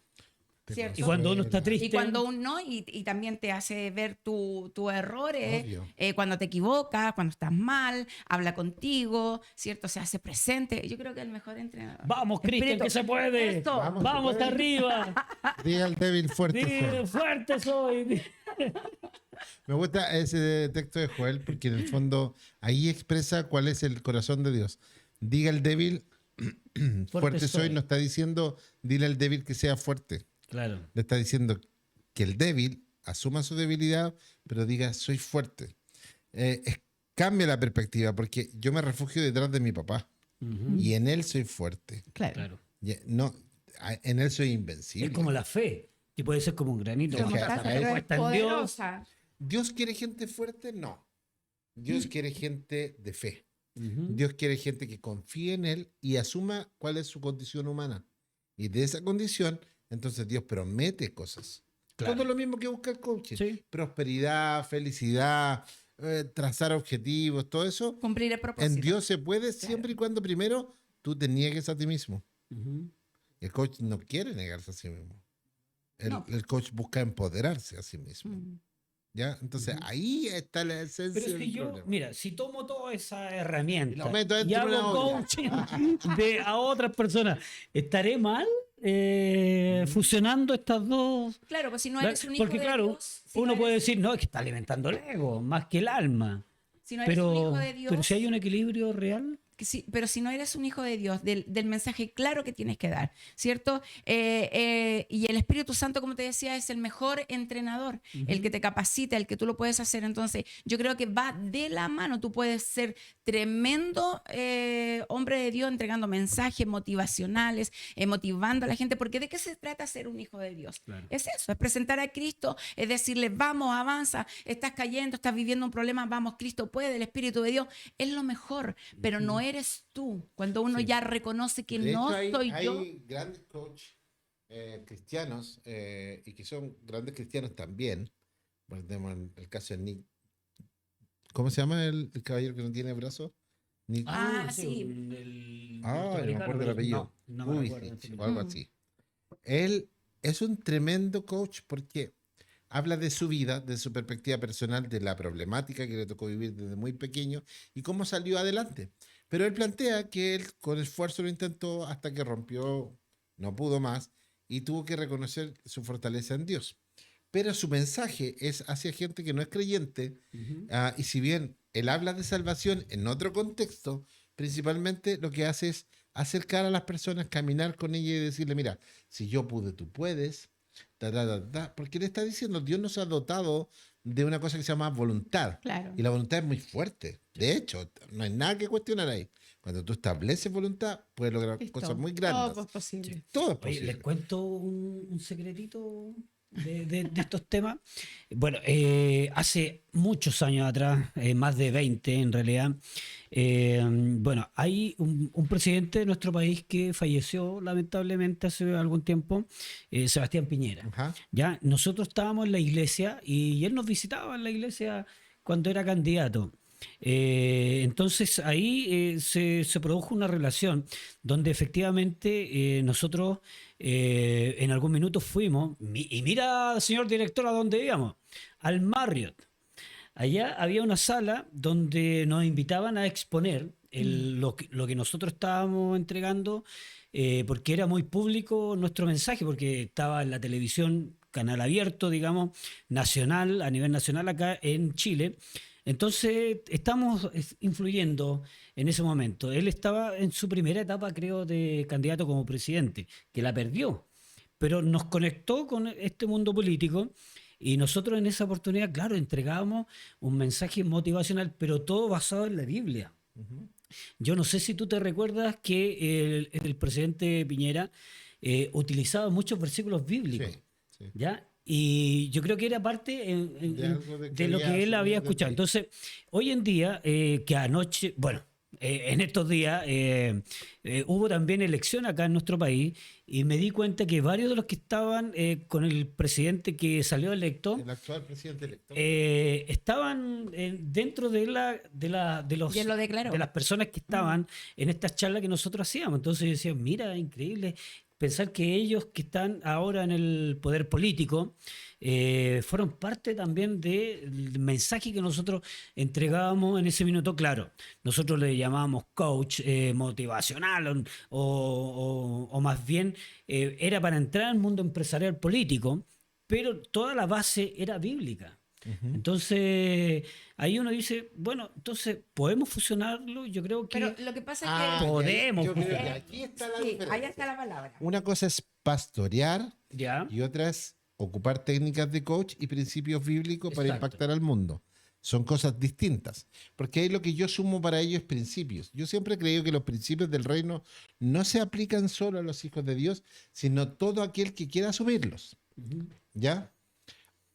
[SPEAKER 2] Te
[SPEAKER 3] ¿cierto?
[SPEAKER 1] Y cuando uno está
[SPEAKER 2] consuela.
[SPEAKER 1] triste.
[SPEAKER 3] Y cuando uno, y también te hace ver tus errores,
[SPEAKER 2] Obvio.
[SPEAKER 3] cuando te equivocas, cuando estás mal, habla contigo, ¿cierto? Se hace presente. Yo creo que es el mejor entrenador.
[SPEAKER 1] Vamos, Cristian,
[SPEAKER 3] Espíritu.
[SPEAKER 1] que se puede.
[SPEAKER 3] Esto.
[SPEAKER 2] Vamos.
[SPEAKER 1] Vamos
[SPEAKER 2] se puede.
[SPEAKER 1] arriba.
[SPEAKER 2] Diga al débil fuerte. soy.
[SPEAKER 1] Fuerte soy.
[SPEAKER 2] Me gusta ese texto de Joel porque en el fondo ahí expresa cuál es el corazón de Dios. Diga al débil, fuerte soy, no está diciendo dile al débil que sea fuerte.
[SPEAKER 1] Claro.
[SPEAKER 2] Le está diciendo que el débil asuma su debilidad, pero diga soy fuerte. Cambia la perspectiva porque yo me refugio detrás de mi papá y en él soy fuerte.
[SPEAKER 3] Claro.
[SPEAKER 1] Claro.
[SPEAKER 2] No, en él soy invencible.
[SPEAKER 1] Es como la fe, que puede ser como un granito.
[SPEAKER 2] Como
[SPEAKER 1] de
[SPEAKER 2] está,
[SPEAKER 1] mostaza,
[SPEAKER 2] pero es
[SPEAKER 1] puesta en Dios.
[SPEAKER 3] Poderosa.
[SPEAKER 2] ¿Dios quiere gente fuerte? No. Dios quiere gente de fe.
[SPEAKER 1] Ujú.
[SPEAKER 2] Dios quiere gente que confíe en Él y asuma cuál es su condición humana. Y de esa condición, entonces Dios promete cosas.
[SPEAKER 1] Claro.
[SPEAKER 2] Todo lo mismo que busca el coaching.
[SPEAKER 1] Sí.
[SPEAKER 2] Prosperidad, felicidad, trazar objetivos, todo eso.
[SPEAKER 3] Cumplir el propósito.
[SPEAKER 2] En Dios se puede siempre y cuando primero tú te niegues a ti mismo.
[SPEAKER 1] Ujú.
[SPEAKER 2] El coach no quiere negarse a sí mismo.
[SPEAKER 3] No.
[SPEAKER 2] El coach busca empoderarse a sí mismo.
[SPEAKER 3] Mm.
[SPEAKER 2] ¿Ya? Entonces ahí está la esencia
[SPEAKER 1] Pero
[SPEAKER 2] del
[SPEAKER 1] si yo,
[SPEAKER 2] problema.
[SPEAKER 1] mira, si tomo toda esa herramienta
[SPEAKER 2] Y lo meto
[SPEAKER 1] y
[SPEAKER 2] dentro de
[SPEAKER 1] hago
[SPEAKER 2] una olla.
[SPEAKER 1] coaching a otras personas, ¿estaré mal fusionando estas dos?
[SPEAKER 3] Claro, pues si no eres un hijo
[SPEAKER 1] Porque
[SPEAKER 3] de
[SPEAKER 1] claro,
[SPEAKER 3] Dios, si no
[SPEAKER 1] uno
[SPEAKER 3] eres-
[SPEAKER 1] puede decir, no, es que está alimentando el ego, más que el alma.
[SPEAKER 3] si no eres un
[SPEAKER 1] Pero,
[SPEAKER 3] hijo de Dios,
[SPEAKER 1] pero si hay un equilibrio real,
[SPEAKER 3] pero si no eres un hijo de Dios, del mensaje claro que tienes que dar, ¿cierto? Y el Espíritu Santo, como te decía, es el mejor entrenador, el que te capacita, el que tú lo puedes hacer. Entonces, yo creo que va de la mano. Tú puedes ser tremendo hombre de Dios entregando mensajes motivacionales, motivando a la gente, porque ¿de qué se trata ser un hijo de Dios?
[SPEAKER 1] Claro.
[SPEAKER 3] Es eso, es presentar a Cristo, es decirle, vamos, avanza, estás cayendo, estás viviendo un problema, vamos, Cristo puede, el Espíritu de Dios es lo mejor, pero no eres tú. Cuando uno
[SPEAKER 2] Sí.
[SPEAKER 3] ya reconoce que
[SPEAKER 2] De
[SPEAKER 3] no
[SPEAKER 2] hecho,
[SPEAKER 3] soy
[SPEAKER 2] hay
[SPEAKER 3] yo.
[SPEAKER 2] grandes coaches cristianos y que son grandes cristianos también. Bueno, tenemos el caso de Nick. ¿Cómo se llama el caballero que no tiene brazos? Nick.
[SPEAKER 3] Sí.
[SPEAKER 2] No me acuerdo el apellido.
[SPEAKER 1] No me
[SPEAKER 2] Vujicic,
[SPEAKER 1] recuerdo.
[SPEAKER 2] o algo
[SPEAKER 3] Mm.
[SPEAKER 2] así. Él es un tremendo coach porque habla de su vida, de su perspectiva personal, de la problemática que le tocó vivir desde muy pequeño y cómo salió adelante. Pero él plantea que él con esfuerzo lo intentó hasta que rompió, no pudo más y tuvo que reconocer su fortaleza en Dios. Pero su mensaje es hacia gente que no es creyente
[SPEAKER 1] Ujú.
[SPEAKER 2] y si bien él habla de salvación en otro contexto, principalmente lo que hace es acercar a las personas, caminar con ellas y decirle, mira, si yo pude, tú puedes. Porque le está diciendo, Dios nos ha dotado de una cosa que se llama voluntad.
[SPEAKER 3] Claro.
[SPEAKER 2] Y la voluntad es muy fuerte. De hecho, no hay nada que cuestionar ahí. Cuando tú estableces voluntad, puedes lograr
[SPEAKER 3] Listo.
[SPEAKER 2] cosas muy
[SPEAKER 3] Todo
[SPEAKER 2] grandes.
[SPEAKER 3] es posible.
[SPEAKER 2] Todo es
[SPEAKER 1] Oye,
[SPEAKER 2] posible.
[SPEAKER 1] les cuento un secretito de estos temas. Bueno, hace muchos años atrás, más de 20 en realidad, bueno, hay un presidente de nuestro país que falleció lamentablemente hace algún tiempo, Sebastián Piñera.
[SPEAKER 2] Ajá.
[SPEAKER 1] ¿Ya? Nosotros estábamos en la iglesia y él nos visitaba en la iglesia cuando era candidato. Entonces ahí se produjo una relación donde efectivamente nosotros en algún minuto fuimos, y mira, señor director, a dónde íbamos, al Marriott. Allá había una sala donde nos invitaban a exponer lo que nosotros estábamos entregando, porque era muy público nuestro mensaje, porque estaba en la televisión, canal abierto, digamos, nacional, a nivel nacional acá en Chile. Entonces, estamos influyendo en ese momento. Él estaba en su primera etapa, creo, de candidato como presidente, que la perdió, pero nos conectó con este mundo político y nosotros en esa oportunidad, claro, entregábamos un mensaje motivacional, pero todo basado en la Biblia. Yo no sé si tú te recuerdas que el presidente Piñera utilizaba muchos versículos bíblicos,
[SPEAKER 2] Sí, sí.
[SPEAKER 1] ¿ya? Y yo creo que era parte
[SPEAKER 2] De algo de
[SPEAKER 1] de lo
[SPEAKER 2] había
[SPEAKER 1] que él había
[SPEAKER 2] asumido del
[SPEAKER 1] escuchado.
[SPEAKER 2] país.
[SPEAKER 1] Entonces, hoy en día, que anoche, bueno, en estos días hubo también elección acá en nuestro país y me di cuenta que varios de los que estaban con el presidente que salió electo
[SPEAKER 2] El actual presidente electo.
[SPEAKER 1] estaban dentro
[SPEAKER 3] Y él lo declaró.
[SPEAKER 1] de las personas que estaban en estas charlas que nosotros hacíamos. Entonces yo decía, mira, increíble pensar que ellos que están ahora en el poder político fueron parte también del mensaje que nosotros entregábamos en ese minuto. Claro, nosotros le llamábamos coach motivacional o más bien era para entrar al mundo empresarial político, pero toda la base era bíblica. Entonces, ahí uno dice, bueno, entonces, ¿podemos fusionarlo? Yo creo que
[SPEAKER 3] Pero lo que pasa es
[SPEAKER 2] Ah,
[SPEAKER 3] que...
[SPEAKER 1] podemos,
[SPEAKER 2] yo creo que
[SPEAKER 1] pues.
[SPEAKER 2] aquí está la
[SPEAKER 3] Sí,
[SPEAKER 2] diferencia.
[SPEAKER 3] ahí está la palabra.
[SPEAKER 2] Una cosa es pastorear
[SPEAKER 1] ya,
[SPEAKER 2] y otra es ocupar técnicas de coach y principios bíblicos para
[SPEAKER 1] Exacto.
[SPEAKER 2] impactar al mundo. Son cosas distintas. Porque ahí lo que yo sumo para ello es principios. Yo siempre he creído que los principios del reino no se aplican solo a los hijos de Dios, sino todo aquel que quiera asumirlos. ¿Ya?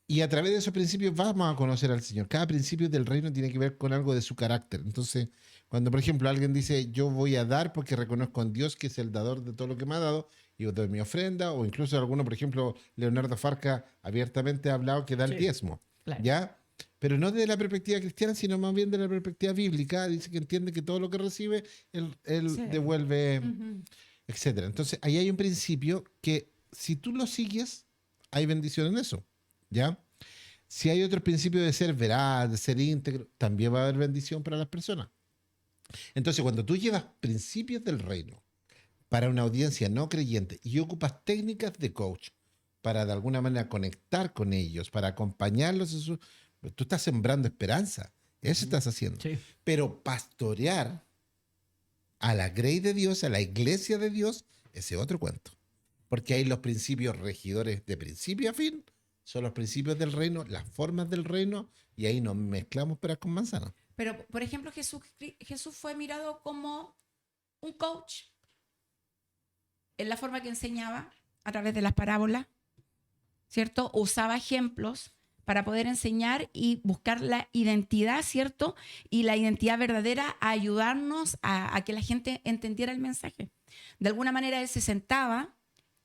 [SPEAKER 2] Y a través de esos principios vamos a conocer al Señor. Cada principio del reino tiene que ver con algo de su carácter. Entonces, cuando por ejemplo alguien dice, yo voy a dar porque reconozco en Dios que es el dador de todo lo que me ha dado, y yo doy mi ofrenda, o incluso alguno, por ejemplo, Leonardo Farca abiertamente ha hablado que da el
[SPEAKER 1] Sí,
[SPEAKER 2] diezmo.
[SPEAKER 3] claro.
[SPEAKER 2] ¿Ya? Pero no desde la perspectiva cristiana, sino más bien de la perspectiva bíblica. Dice que entiende que todo lo que recibe, él
[SPEAKER 3] Sí.
[SPEAKER 2] devuelve,
[SPEAKER 3] Ujú.
[SPEAKER 2] etcétera. Entonces, ahí hay un principio que si tú lo sigues, hay bendición en eso. ¿Ya? Si hay otro principio de ser veraz, de ser íntegro, también va a haber bendición para las personas. Entonces, cuando tú llevas principios del reino para una audiencia no creyente y ocupas técnicas de coach para de alguna manera conectar con ellos, para acompañarlos en su... Tú estás sembrando esperanza. Eso estás haciendo.
[SPEAKER 1] sí.
[SPEAKER 2] Pero pastorear a la grey de Dios, a la iglesia de Dios, ese es otro cuento. Porque hay los principios regidores de principio a fin, son los principios del reino, las formas del reino, y ahí nos mezclamos peras con manzanas.
[SPEAKER 3] Pero, por ejemplo, Jesús fue mirado como un coach en la forma que enseñaba a través de las parábolas, ¿cierto? Usaba ejemplos para poder enseñar y buscar la identidad, ¿cierto? Y la identidad verdadera a ayudarnos a que la gente entendiera el mensaje. De alguna manera él se sentaba,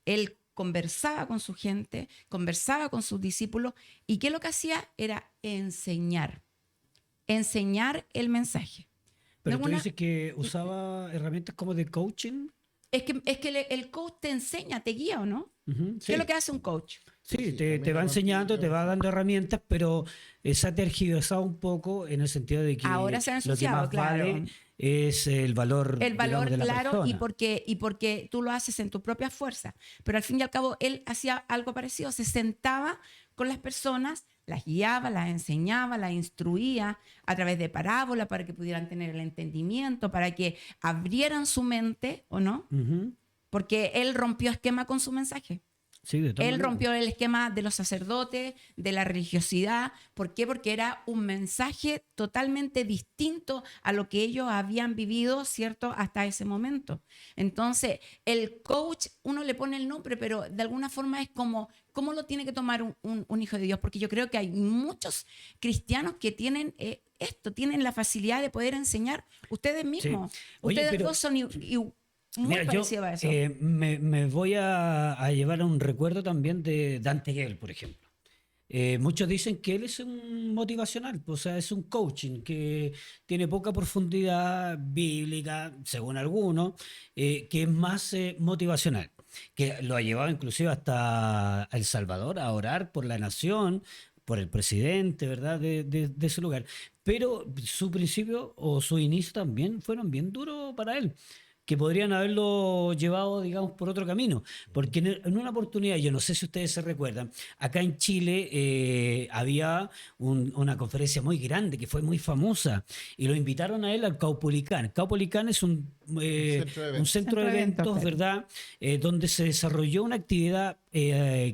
[SPEAKER 3] él conversaba con su gente, conversaba con sus discípulos, y ¿qué es lo que hacía? Era enseñar el mensaje.
[SPEAKER 1] Pero
[SPEAKER 3] De
[SPEAKER 1] tú
[SPEAKER 3] alguna-
[SPEAKER 1] dices que usaba herramientas como de coaching.
[SPEAKER 3] Es que el coach te enseña, te guía, ¿o no?
[SPEAKER 1] Ujú,
[SPEAKER 3] ¿Qué es lo que hace un coach?
[SPEAKER 1] Sí,
[SPEAKER 2] Sí,
[SPEAKER 1] te
[SPEAKER 2] también
[SPEAKER 1] va
[SPEAKER 2] lo
[SPEAKER 1] enseñando, te va
[SPEAKER 2] consigo.
[SPEAKER 1] dando herramientas, pero se ha tergiversado un poco en el sentido de que
[SPEAKER 3] Ahora se ha
[SPEAKER 1] lo que
[SPEAKER 3] ensuciado,
[SPEAKER 1] más
[SPEAKER 3] claro.
[SPEAKER 1] vale es el valor,
[SPEAKER 3] El valor,
[SPEAKER 1] digamos, de la
[SPEAKER 3] claro, y
[SPEAKER 1] persona.
[SPEAKER 3] porque tú lo haces en tu propia fuerza. Pero al fin y al cabo, él hacía algo parecido. Se sentaba con las personas, las guiaba, las enseñaba, las instruía a través de parábolas para que pudieran tener el entendimiento, para que abrieran su mente, ¿o no?
[SPEAKER 1] Ujú,
[SPEAKER 3] Porque él rompió esquema con su mensaje.
[SPEAKER 1] sí, de todas
[SPEAKER 3] Él
[SPEAKER 1] maneras.
[SPEAKER 3] rompió el esquema de los sacerdotes, de la religiosidad. ¿Por qué? Porque era un mensaje totalmente distinto a lo que ellos habían vivido, ¿cierto? Hasta ese momento. Entonces, el coach, uno le pone el nombre, pero de alguna forma es como, ¿cómo lo tiene que tomar un hijo de Dios? Porque yo creo que hay muchos cristianos que tienen tienen la facilidad de poder enseñar ustedes mismos.
[SPEAKER 1] Oye,
[SPEAKER 3] Ustedes
[SPEAKER 1] pero-
[SPEAKER 3] dos son muy
[SPEAKER 1] Mira, yo
[SPEAKER 3] parecidos a eso.
[SPEAKER 1] me voy a llevar a un recuerdo también de Dante Gebel, por ejemplo. Muchos dicen que él es un motivacional, o sea, es un coaching que tiene poca profundidad bíblica, según algunos, que es más motivacional, que lo ha llevado inclusive hasta El Salvador a orar por la nación, por el presidente, ¿verdad?, de ese lugar. Pero su principio o su inicio también fueron bien duros para él, que podrían haberlo llevado, digamos, por otro camino. Porque en una oportunidad, yo no sé si ustedes se recuerdan, acá en Chile había una conferencia muy grande que fue muy famosa y lo invitaron a él al Caupolicán. Caupolicán es un centro de eventos,
[SPEAKER 3] claro.
[SPEAKER 1] ¿verdad? Donde se desarrolló una actividad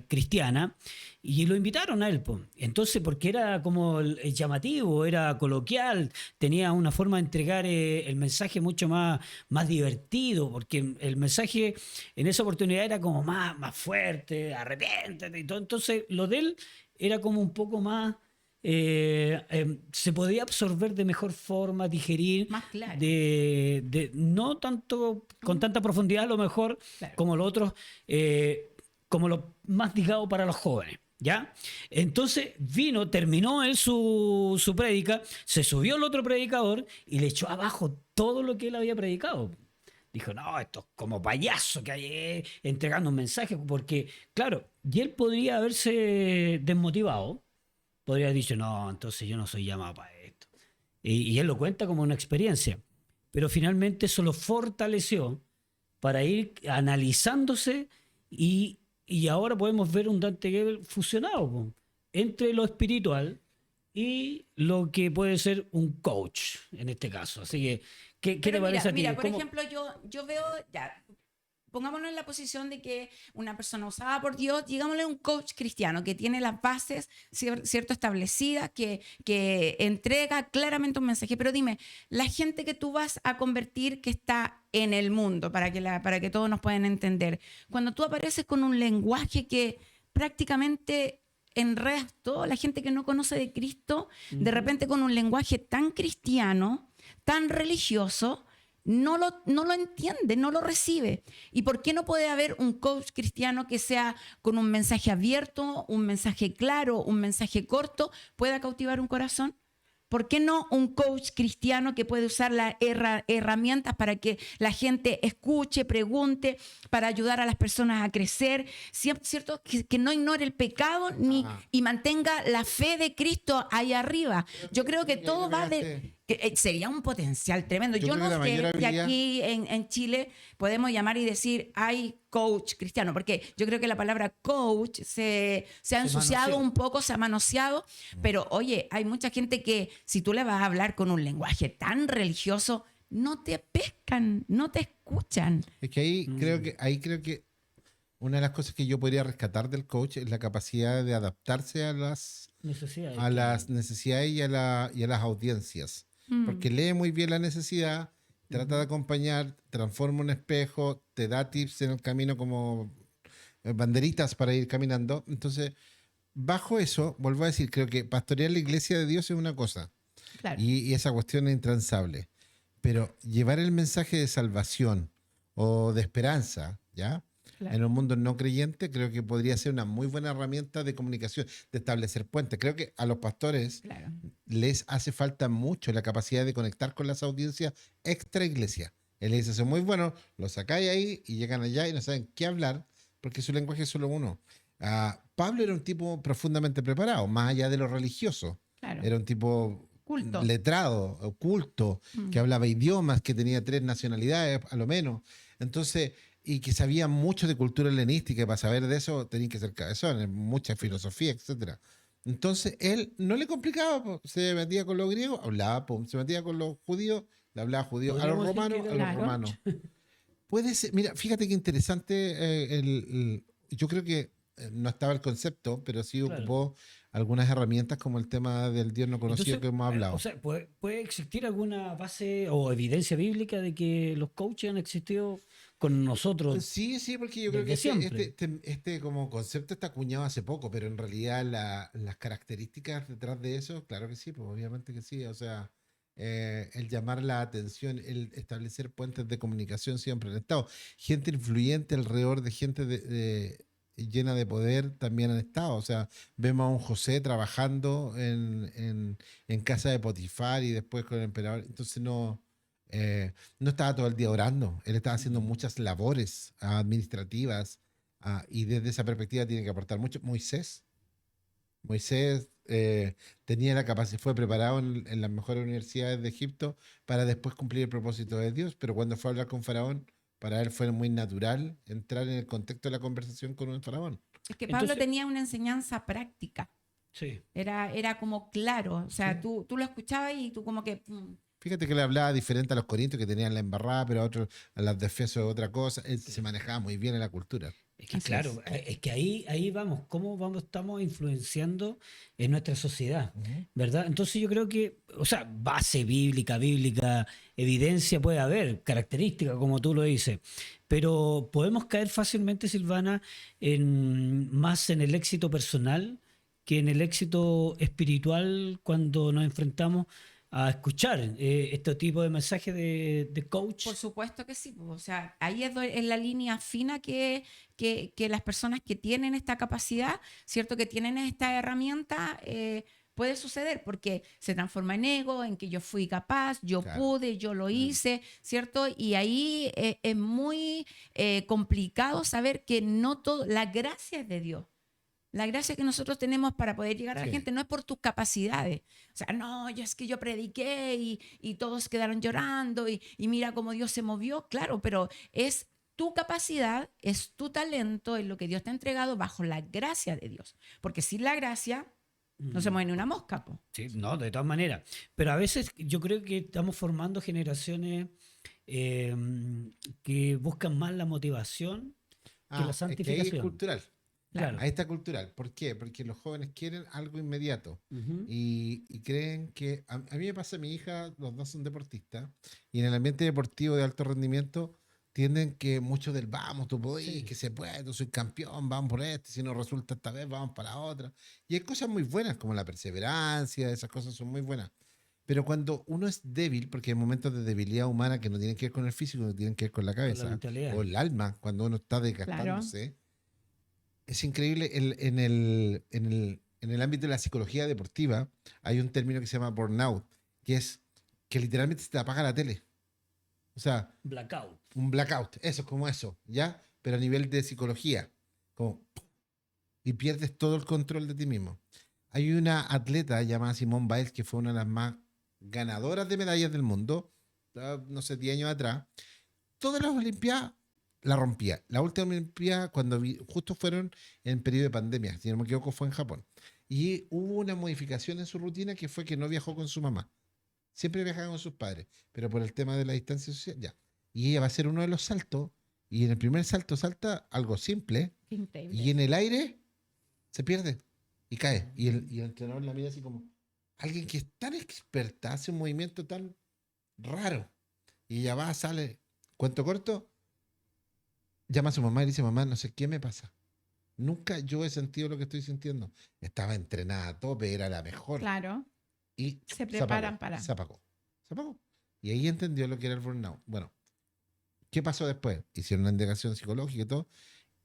[SPEAKER 1] cristiana y lo invitaron a él, po. Entonces, porque era como llamativo, era coloquial, tenía una forma de entregar el mensaje mucho más divertido, porque el mensaje en esa oportunidad era como más fuerte, arrepiéntete y todo. Entonces, lo de él era como un poco más, se podía absorber de mejor forma, digerir,
[SPEAKER 3] Más claro.
[SPEAKER 1] no tanto con tanta profundidad a lo mejor
[SPEAKER 3] Claro.
[SPEAKER 1] como los otros, como lo más digado para los jóvenes. ¿Ya? Entonces terminó él su prédica, se subió el otro predicador y le echó abajo todo lo que él había predicado. Dijo, no, esto es como payaso que hay entregando un mensaje, porque, claro, y él podría haberse desmotivado, podría haber dicho, no, entonces yo no soy llamado para esto. Y él lo cuenta como una experiencia, pero finalmente eso lo fortaleció para ir analizándose y ahora podemos ver un Dante Gebel fusionado po, entre lo espiritual y lo que puede ser un coach en este caso. Así que, ¿qué te
[SPEAKER 3] Pero
[SPEAKER 1] parece a ti?
[SPEAKER 3] mira, por
[SPEAKER 1] ¿Cómo?
[SPEAKER 3] ejemplo, yo veo, ya, pongámonos en la posición de que una persona usada por Dios, digámosle un coach cristiano que tiene las bases, cierto, establecidas, que entrega claramente un mensaje. Pero dime, la gente que tú vas a convertir que está en el mundo, para que todos nos puedan entender, cuando tú apareces con un lenguaje que prácticamente enredas todo, la gente que no conoce de Cristo, de repente con un lenguaje tan cristiano, tan religioso, no lo entiende, no lo recibe. ¿Y por qué no puede haber un coach cristiano que sea con un mensaje abierto, un mensaje claro, un mensaje corto, pueda cautivar un corazón? ¿Por qué no un coach cristiano que puede usar las herramientas para que la gente escuche, pregunte, para ayudar a las personas a crecer? ¿Cierto? Que no ignore el pecado y mantenga la fe de Cristo ahí arriba. Yo creo que todo va de... sería un potencial tremendo. Yo no sé si aquí en Chile podemos llamar y decir hay coach cristiano, porque yo creo que la palabra coach se ha ensuciado un poco, se ha manoseado, pero oye, hay mucha gente que si tú le vas a hablar con un lenguaje tan religioso, no te pescan, no te escuchan.
[SPEAKER 2] Es que ahí creo que una de las cosas que yo podría rescatar del coach es la capacidad de adaptarse a las necesidades y a las audiencias. Porque lee muy bien la necesidad, trata de acompañar, transforma un espejo, te da tips en el camino como banderitas para ir caminando. Entonces, bajo eso, vuelvo a decir, creo que pastorear la iglesia de Dios es una cosa.
[SPEAKER 3] Claro.
[SPEAKER 2] Y esa cuestión es intransable. Pero llevar el mensaje de salvación o de esperanza, ¿ya? Claro. En un mundo no creyente, creo que podría ser una muy buena herramienta de comunicación, de establecer puentes. Creo que a los pastores les hace falta mucho la capacidad de conectar con las audiencias extra iglesia. El iglesia son muy buenos, los sacáis ahí y llegan allá y no saben qué hablar porque su lenguaje es solo uno. Pablo era un tipo profundamente preparado, más allá de lo religioso. Claro. Era un tipo letrado, culto, que hablaba idiomas, que tenía 3 nacionalidades a lo menos. Entonces, y que sabía mucho de cultura helenística, y para saber de eso tenían que ser cabezones, mucha filosofía, etc. Entonces, él no le complicaba, se metía con los griegos, hablaba, se metía con los judíos, le hablaba judío, a los romanos, Puede ser, mira, fíjate qué interesante, yo creo que no estaba el concepto, pero sí ocupó algunas herramientas como el tema del Dios no conocido. Entonces, que hemos hablado.
[SPEAKER 1] O sea, ¿puede existir alguna base o evidencia bíblica de que los coaches han existido con nosotros?
[SPEAKER 2] Sí, porque yo creo que este como concepto está acuñado hace poco, pero en realidad las características detrás de eso, claro que sí, pues obviamente que sí. O sea, el llamar la atención, el establecer puentes de comunicación siempre han estado. Gente influyente alrededor de gente llena de poder también han estado. O sea, vemos a un José trabajando en casa de Potifar y después con el emperador. Entonces no estaba todo el día orando. Él estaba haciendo muchas labores administrativas y desde esa perspectiva tiene que aportar mucho. Moisés tenía la capacidad, fue preparado en las mejores universidades de Egipto para después cumplir el propósito de Dios, pero cuando fue a hablar con Faraón, para él fue muy natural entrar en el contexto de la conversación con un faraón.
[SPEAKER 3] Es que Pablo
[SPEAKER 1] Entonces,
[SPEAKER 3] tenía una enseñanza práctica.
[SPEAKER 1] sí.
[SPEAKER 3] Era como claro. O sea,
[SPEAKER 2] Sí.
[SPEAKER 3] tú lo escuchabas y tú como que...
[SPEAKER 2] Fíjate que le hablaba diferente a los corintios que tenían la embarrada, pero a otros, a las de Efeso otra cosa. Él se manejaba muy bien en la cultura.
[SPEAKER 1] Es que
[SPEAKER 3] Así
[SPEAKER 1] claro, es que ahí vamos, estamos influenciando en nuestra sociedad,
[SPEAKER 2] Ujú.
[SPEAKER 1] ¿verdad? Entonces yo creo que, o sea, base bíblica, evidencia puede haber, característica, como tú lo dices, pero podemos caer fácilmente, Silvana, más en el éxito personal que en el éxito espiritual cuando nos enfrentamos a escuchar este tipo de mensajes de coach.
[SPEAKER 3] Por supuesto que sí. O sea, ahí es la línea fina que las personas que tienen esta capacidad, ¿cierto? Que tienen esta herramienta, puede suceder porque se transforma en ego, en que yo fui capaz, yo
[SPEAKER 2] Claro.
[SPEAKER 3] pude, yo lo hice, ¿cierto? Y ahí es muy complicado saber que no todo, la gracia es de Dios. La gracia que nosotros tenemos para poder llegar a la
[SPEAKER 2] Sí.
[SPEAKER 3] gente no es por tus capacidades. O sea, no, es que yo prediqué y todos quedaron llorando y mira cómo Dios se movió. Claro, pero es tu capacidad, es tu talento, es lo que Dios te ha entregado bajo la gracia de Dios. Porque sin la gracia no se mueve ni una mosca, po.
[SPEAKER 1] Sí, no, de todas maneras. Pero a veces yo creo que estamos formando generaciones eh, que buscan más la motivación que la
[SPEAKER 2] Es que ahí es
[SPEAKER 1] santificación.
[SPEAKER 2] cultural.
[SPEAKER 1] Claro.
[SPEAKER 2] Ahí está cultural. ¿Por qué? Porque los jóvenes quieren algo inmediato
[SPEAKER 1] Ujú.
[SPEAKER 2] y creen que... A mí me pasa, mi hija, los dos son deportistas, y en el ambiente deportivo de alto rendimiento tienden que mucho del vamos, tú podés,
[SPEAKER 1] Sí.
[SPEAKER 2] que se puede, tú soy campeón, vamos por este, si no resulta esta vez, vamos para la otra. Y hay cosas muy buenas, como la perseverancia, esas cosas son muy buenas. Pero cuando uno es débil, porque hay momentos de debilidad humana que no tienen que ver con el físico, no tienen que ver con la
[SPEAKER 1] Con la
[SPEAKER 2] cabeza
[SPEAKER 1] mentalidad.
[SPEAKER 2] o el alma, cuando uno está desgastándose, es increíble. En el ámbito de la psicología deportiva hay un término que se llama burnout, que es que literalmente se te apaga la tele. O sea,
[SPEAKER 1] Blackout.
[SPEAKER 2] un blackout, eso es como eso, ¿ya? Pero a nivel de psicología, como, y pierdes todo el control de ti mismo. Hay una atleta llamada Simone Biles que fue una de las más ganadoras de medallas del mundo, no sé, 10 años atrás. Todas las Olimpiadas la rompía. La última Olimpiada, justo fueron en periodo de pandemia, si no me equivoco, fue en Japón. Y hubo una modificación en su rutina que fue que no viajó con su mamá. Siempre viajaba con sus padres, pero por el tema de la distancia social, ya. Y ella va a hacer uno de los saltos, y en el primer salto salta algo simple,
[SPEAKER 3] Qué increíble.
[SPEAKER 2] y en el aire se pierde y cae. Y el entrenador la mira así como, alguien que es tan experta hace un movimiento tan raro. Y ella va, sale, cuento corto, llama a su mamá y dice, mamá, no sé qué me pasa. Nunca yo he sentido lo que estoy sintiendo. Estaba entrenada a tope, era la mejor.
[SPEAKER 3] Claro.
[SPEAKER 2] Y
[SPEAKER 3] Se preparan para.
[SPEAKER 2] Se apagó. Se apagó. Y ahí entendió lo que era el burnout. Bueno, ¿qué pasó después? Hicieron una indagación psicológica y todo,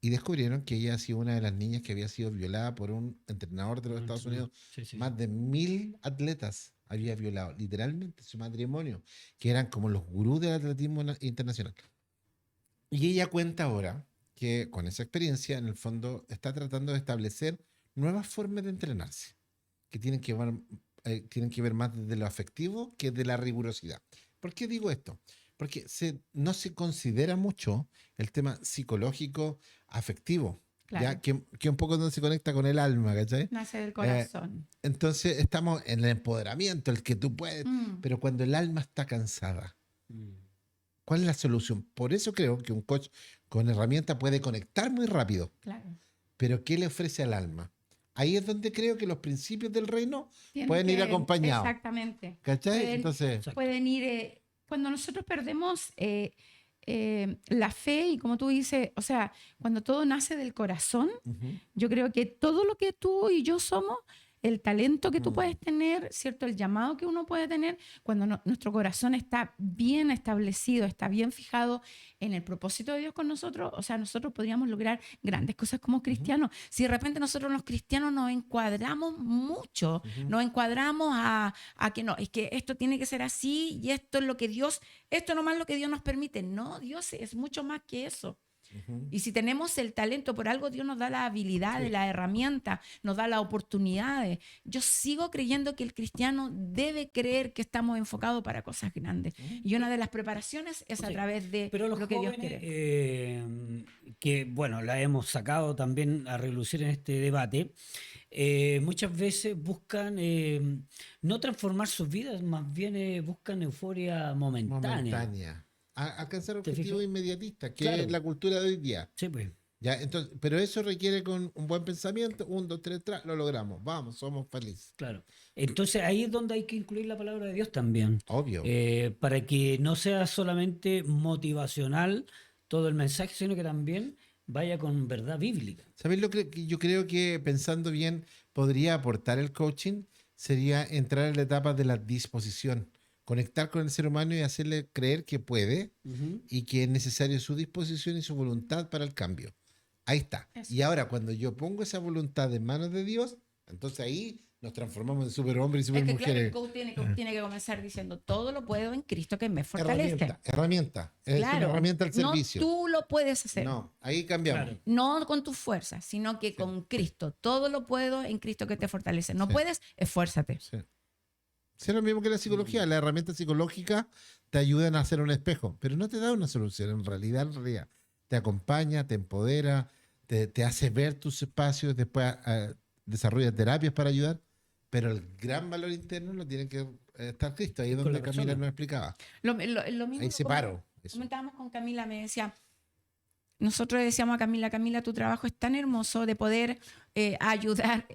[SPEAKER 2] y descubrieron que ella ha sido una de las niñas que había sido violada por un entrenador de los Estados Unidos.
[SPEAKER 1] Sí, sí,
[SPEAKER 2] Más
[SPEAKER 1] sí.
[SPEAKER 2] de 1000 atletas había violado, literalmente su matrimonio, que eran como los gurús del atletismo internacional. Y ella cuenta ahora que con esa experiencia, en el fondo, está tratando de establecer nuevas formas de entrenarse, que tienen que ver más desde lo afectivo que de la rigurosidad. ¿Por qué digo esto? Porque no se considera mucho el tema psicológico afectivo,
[SPEAKER 3] Claro.
[SPEAKER 2] ¿ya? Que un poco no se conecta con el alma, ¿cachai?
[SPEAKER 3] Nace del corazón.
[SPEAKER 2] Entonces estamos en el empoderamiento, el que tú puedes, pero cuando el alma está cansada, ¿cuál es la solución? Por eso creo que un coach con herramienta puede conectar muy rápido,
[SPEAKER 3] Claro.
[SPEAKER 2] pero ¿qué le ofrece al alma? Ahí es donde creo que los principios del reino
[SPEAKER 3] Tienen
[SPEAKER 2] pueden ir
[SPEAKER 3] que-
[SPEAKER 2] acompañados.
[SPEAKER 3] Exactamente.
[SPEAKER 2] ¿Cachai?
[SPEAKER 3] Pueden-
[SPEAKER 2] Entonces,
[SPEAKER 3] Pueden ir, cuando nosotros perdemos la fe y como tú dices, o sea, cuando todo nace del corazón,
[SPEAKER 2] ujú,
[SPEAKER 3] yo creo que todo lo que tú y yo somos el talento que tú puedes tener, ¿cierto? El llamado que uno puede tener cuando nuestro corazón está bien establecido, está bien fijado en el propósito de Dios con nosotros. O sea, nosotros podríamos lograr grandes cosas como cristianos. Si de repente nosotros los cristianos nos encuadramos mucho, nos encuadramos a que no, es que esto tiene que ser así y esto es lo que Dios, esto nomás es lo que Dios nos permite. No, Dios es mucho más que eso. Y si tenemos el talento, por algo Dios nos da las habilidades, las herramientas, nos da las oportunidades. Yo sigo creyendo que el cristiano debe creer que estamos enfocados para cosas grandes. Y una de las preparaciones es a través de
[SPEAKER 1] Pero los
[SPEAKER 3] lo que Dios
[SPEAKER 1] jóvenes,
[SPEAKER 3] quiere.
[SPEAKER 1] que bueno, la hemos sacado también a relucir en este debate, muchas veces buscan no transformar sus vidas, más bien buscan euforia momentánea.
[SPEAKER 2] Momentánea. Alcanzar
[SPEAKER 1] ¿Te
[SPEAKER 2] objetivos
[SPEAKER 1] fijas?
[SPEAKER 2] inmediatistas, que
[SPEAKER 1] Claro.
[SPEAKER 2] es la cultura de hoy día.
[SPEAKER 1] Sí, pues.
[SPEAKER 2] Ya, entonces, pero eso requiere con un buen pensamiento, 1, 2, 3, lo logramos, vamos, somos felices.
[SPEAKER 1] Claro. Entonces ahí es donde hay que incluir la palabra de Dios también.
[SPEAKER 2] Obvio.
[SPEAKER 1] Para que no sea solamente motivacional todo el mensaje, sino que también vaya con verdad bíblica.
[SPEAKER 2] ¿Sabes lo que yo creo que pensando bien podría aportar el coaching? Sería entrar en la etapa de la disposición, conectar con el ser humano y hacerle creer que puede y que es necesario su disposición y su voluntad para el cambio. Ahí está.
[SPEAKER 3] Eso.
[SPEAKER 2] Y ahora cuando yo pongo esa voluntad en manos de Dios, entonces ahí nos transformamos en superhombres y
[SPEAKER 3] Es que claro, el
[SPEAKER 2] supermujeres.
[SPEAKER 3] coach tiene que comenzar diciendo, todo lo puedo en Cristo que me fortalece.
[SPEAKER 2] Herramienta. Es una
[SPEAKER 3] Claro,
[SPEAKER 2] herramienta al servicio.
[SPEAKER 3] no tú lo puedes hacer.
[SPEAKER 2] No, ahí cambiamos.
[SPEAKER 1] Claro.
[SPEAKER 3] No con tus fuerzas, sino que con Cristo. Todo lo puedo en Cristo que te fortalece. No
[SPEAKER 2] Sí.
[SPEAKER 3] puedes, esfuérzate.
[SPEAKER 2] Sí. Sí, es lo mismo que la psicología. Las herramientas psicológicas te ayudan a hacer un espejo, pero no te da una solución. En realidad, te acompaña, te empodera, te hace ver tus espacios, después desarrolla terapias para ayudar, pero el gran valor interno lo tiene que estar Cristo. Ahí es
[SPEAKER 1] Con
[SPEAKER 2] donde
[SPEAKER 1] la
[SPEAKER 2] Camila
[SPEAKER 1] persona.
[SPEAKER 2] nos explicaba.
[SPEAKER 3] Lo mismo
[SPEAKER 2] Ahí
[SPEAKER 3] lo
[SPEAKER 2] separo. Eso.
[SPEAKER 3] comentábamos con Camila, me decía, nosotros le decíamos a Camila, Camila, tu trabajo es tan hermoso de poder ayudar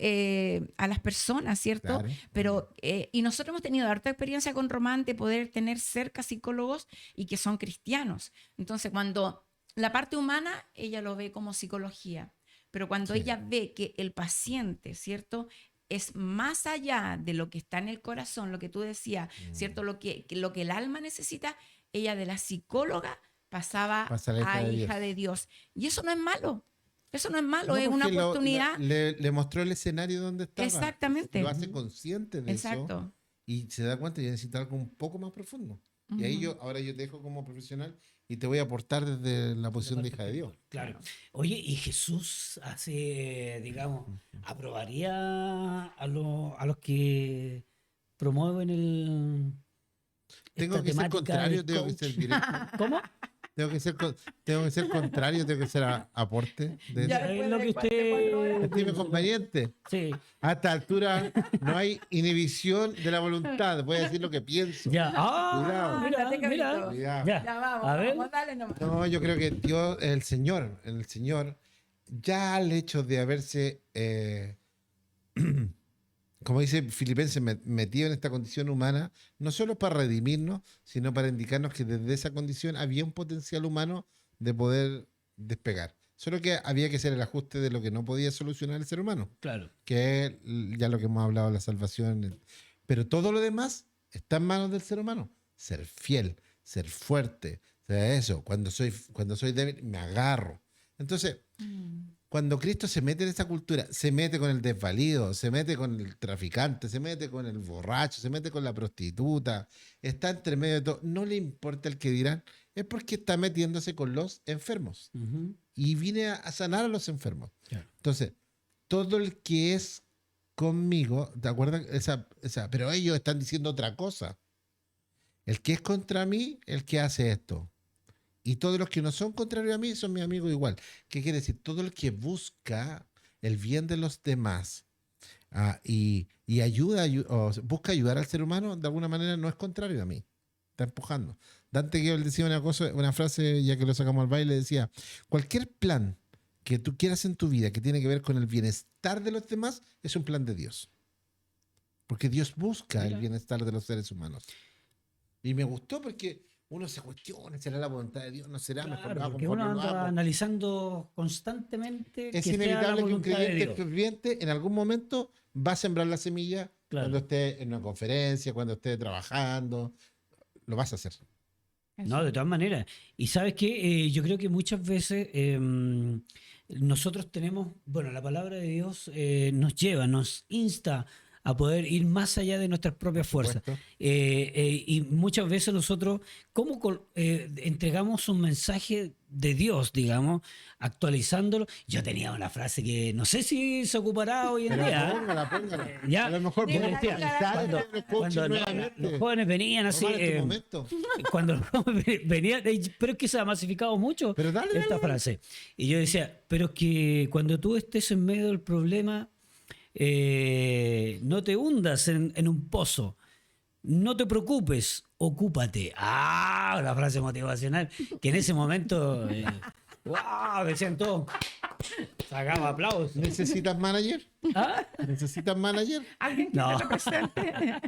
[SPEAKER 3] a las personas, ¿cierto?
[SPEAKER 2] Claro.
[SPEAKER 3] Pero, y nosotros hemos tenido harta experiencia con Román de poder tener cerca psicólogos y que son cristianos. Entonces, cuando la parte humana, ella lo ve como psicología, pero cuando
[SPEAKER 2] Sí.
[SPEAKER 3] ella ve que el paciente, ¿cierto?, es más allá de lo que está en el corazón, lo que tú decías, ¿cierto? Lo que el alma necesita, ella de la psicóloga pasaba
[SPEAKER 2] Pasa a la hija
[SPEAKER 3] a
[SPEAKER 2] de
[SPEAKER 3] hija de Dios. Y eso no es malo. Eso no es malo,
[SPEAKER 2] No,
[SPEAKER 3] es una
[SPEAKER 2] porque
[SPEAKER 3] oportunidad.
[SPEAKER 2] le mostró el escenario donde estaba.
[SPEAKER 3] Exactamente.
[SPEAKER 2] Lo hace consciente de eso.
[SPEAKER 3] Exacto.
[SPEAKER 2] Y se da cuenta que necesita algo un poco más profundo. Y ahí ahora yo te dejo como profesional y te voy a aportar desde la posición de hija de Dios.
[SPEAKER 1] Claro. Oye, ¿y Jesús hace, digamos, aprobaría a los que promueven
[SPEAKER 2] Tengo
[SPEAKER 1] esta
[SPEAKER 2] que ser
[SPEAKER 1] temática
[SPEAKER 2] contrario,
[SPEAKER 1] del
[SPEAKER 2] tengo que
[SPEAKER 1] coach?
[SPEAKER 2] ser directo.
[SPEAKER 1] ¿Cómo?
[SPEAKER 2] Tengo que ser contrario, tengo que ser aporte. De
[SPEAKER 3] Ya
[SPEAKER 2] eso.
[SPEAKER 3] después
[SPEAKER 1] Es lo
[SPEAKER 3] de
[SPEAKER 1] que
[SPEAKER 3] 4 horas.
[SPEAKER 2] Estime conveniente.
[SPEAKER 1] Sí.
[SPEAKER 2] A esta altura no hay inhibición de la voluntad. Voy a decir lo que pienso.
[SPEAKER 1] Ya. Ah,
[SPEAKER 2] Cuidado.
[SPEAKER 1] mira,
[SPEAKER 3] Ándate,
[SPEAKER 1] mira.
[SPEAKER 3] Carlito.
[SPEAKER 2] Cuidado.
[SPEAKER 1] Ya.
[SPEAKER 3] Ya vamos,
[SPEAKER 1] A ver.
[SPEAKER 3] vamos, dale nomás.
[SPEAKER 2] No, yo creo que Dios, el Señor, ya al hecho de haberse, como dice Filipenses, metido en esta condición humana, no solo para redimirnos, sino para indicarnos que desde esa condición había un potencial humano de poder despegar. Solo que había que hacer el ajuste de lo que no podía solucionar el ser humano,
[SPEAKER 1] Claro.
[SPEAKER 2] que es ya lo que hemos hablado, la salvación. Pero todo lo demás está en manos del ser humano. Ser fiel, ser fuerte, ser eso. Cuando soy débil, me agarro. Entonces, cuando Cristo se mete en esa cultura, se mete con el desvalido, se mete con el traficante, se mete con el borracho, se mete con la prostituta, está entre medio de todo, no le importa el que dirán, es porque está metiéndose con los enfermos.
[SPEAKER 1] Ujú.
[SPEAKER 2] Y vine a sanar a los enfermos.
[SPEAKER 1] Claro.
[SPEAKER 2] Entonces, todo el que es conmigo, ¿te acuerdas? Pero ellos están diciendo otra cosa. El que es contra mí, el que hace esto. Y todos los que no son contrarios a mí son mis amigos igual. ¿Qué quiere decir? Todo el que busca el bien de los demás y busca ayudar al ser humano, de alguna manera no es contrario a mí. Está empujando. Dante Gebel decía una frase, ya que lo sacamos al baile, decía, cualquier plan que tú quieras en tu vida que tiene que ver con el bienestar de los demás es un plan de Dios. Porque Dios busca el bienestar de los seres humanos. Y me gustó porque uno se cuestiona, ¿será la voluntad de Dios? ¿No será? Mejor
[SPEAKER 1] Claro,
[SPEAKER 2] lo hago,
[SPEAKER 1] porque
[SPEAKER 2] mejor
[SPEAKER 1] uno
[SPEAKER 2] no lo
[SPEAKER 1] anda
[SPEAKER 2] hago.
[SPEAKER 1] analizando constantemente
[SPEAKER 2] Es
[SPEAKER 1] que sea la
[SPEAKER 2] inevitable que un
[SPEAKER 1] voluntad de
[SPEAKER 2] creyente
[SPEAKER 1] Dios.
[SPEAKER 2] ferviente en algún momento va a sembrar la semilla
[SPEAKER 1] Claro.
[SPEAKER 2] cuando esté en una conferencia, cuando esté trabajando. Lo vas a hacer.
[SPEAKER 1] No, de todas maneras. Y sabes qué, yo creo que muchas veces nosotros tenemos, bueno, la palabra de Dios nos lleva, nos insta a poder ir más allá de nuestras propias
[SPEAKER 2] Por
[SPEAKER 1] fuerzas.
[SPEAKER 2] supuesto.
[SPEAKER 1] Y muchas veces nosotros, ¿cómo entregamos un mensaje de Dios, digamos, actualizándolo? Yo tenía una frase que no sé si se ocupará hoy en
[SPEAKER 2] Pero
[SPEAKER 1] día.
[SPEAKER 2] póngala.
[SPEAKER 1] Ya,
[SPEAKER 2] A lo mejor
[SPEAKER 3] Dígala,
[SPEAKER 2] podemos
[SPEAKER 3] dígala.
[SPEAKER 2] utilizar
[SPEAKER 1] Cuando,
[SPEAKER 2] el coaching
[SPEAKER 1] cuando
[SPEAKER 2] nuevamente.
[SPEAKER 1] los jóvenes venían así,
[SPEAKER 2] Tómale tu momento.
[SPEAKER 1] cuando los jóvenes venían, pero es que se ha masificado mucho
[SPEAKER 2] Pero dale,
[SPEAKER 1] esta
[SPEAKER 2] dale.
[SPEAKER 1] frase. Y yo decía, pero es que cuando tú estés en medio del problema, no te hundas en un pozo. No te preocupes, ocúpate. Ah, la frase motivacional que en ese momento, wow, decían todos, sacaba aplausos.
[SPEAKER 2] ¿Necesitas manager?
[SPEAKER 1] ¿Ah?
[SPEAKER 2] ¿Necesitas manager?
[SPEAKER 3] Alguien que
[SPEAKER 1] No.
[SPEAKER 3] te represente.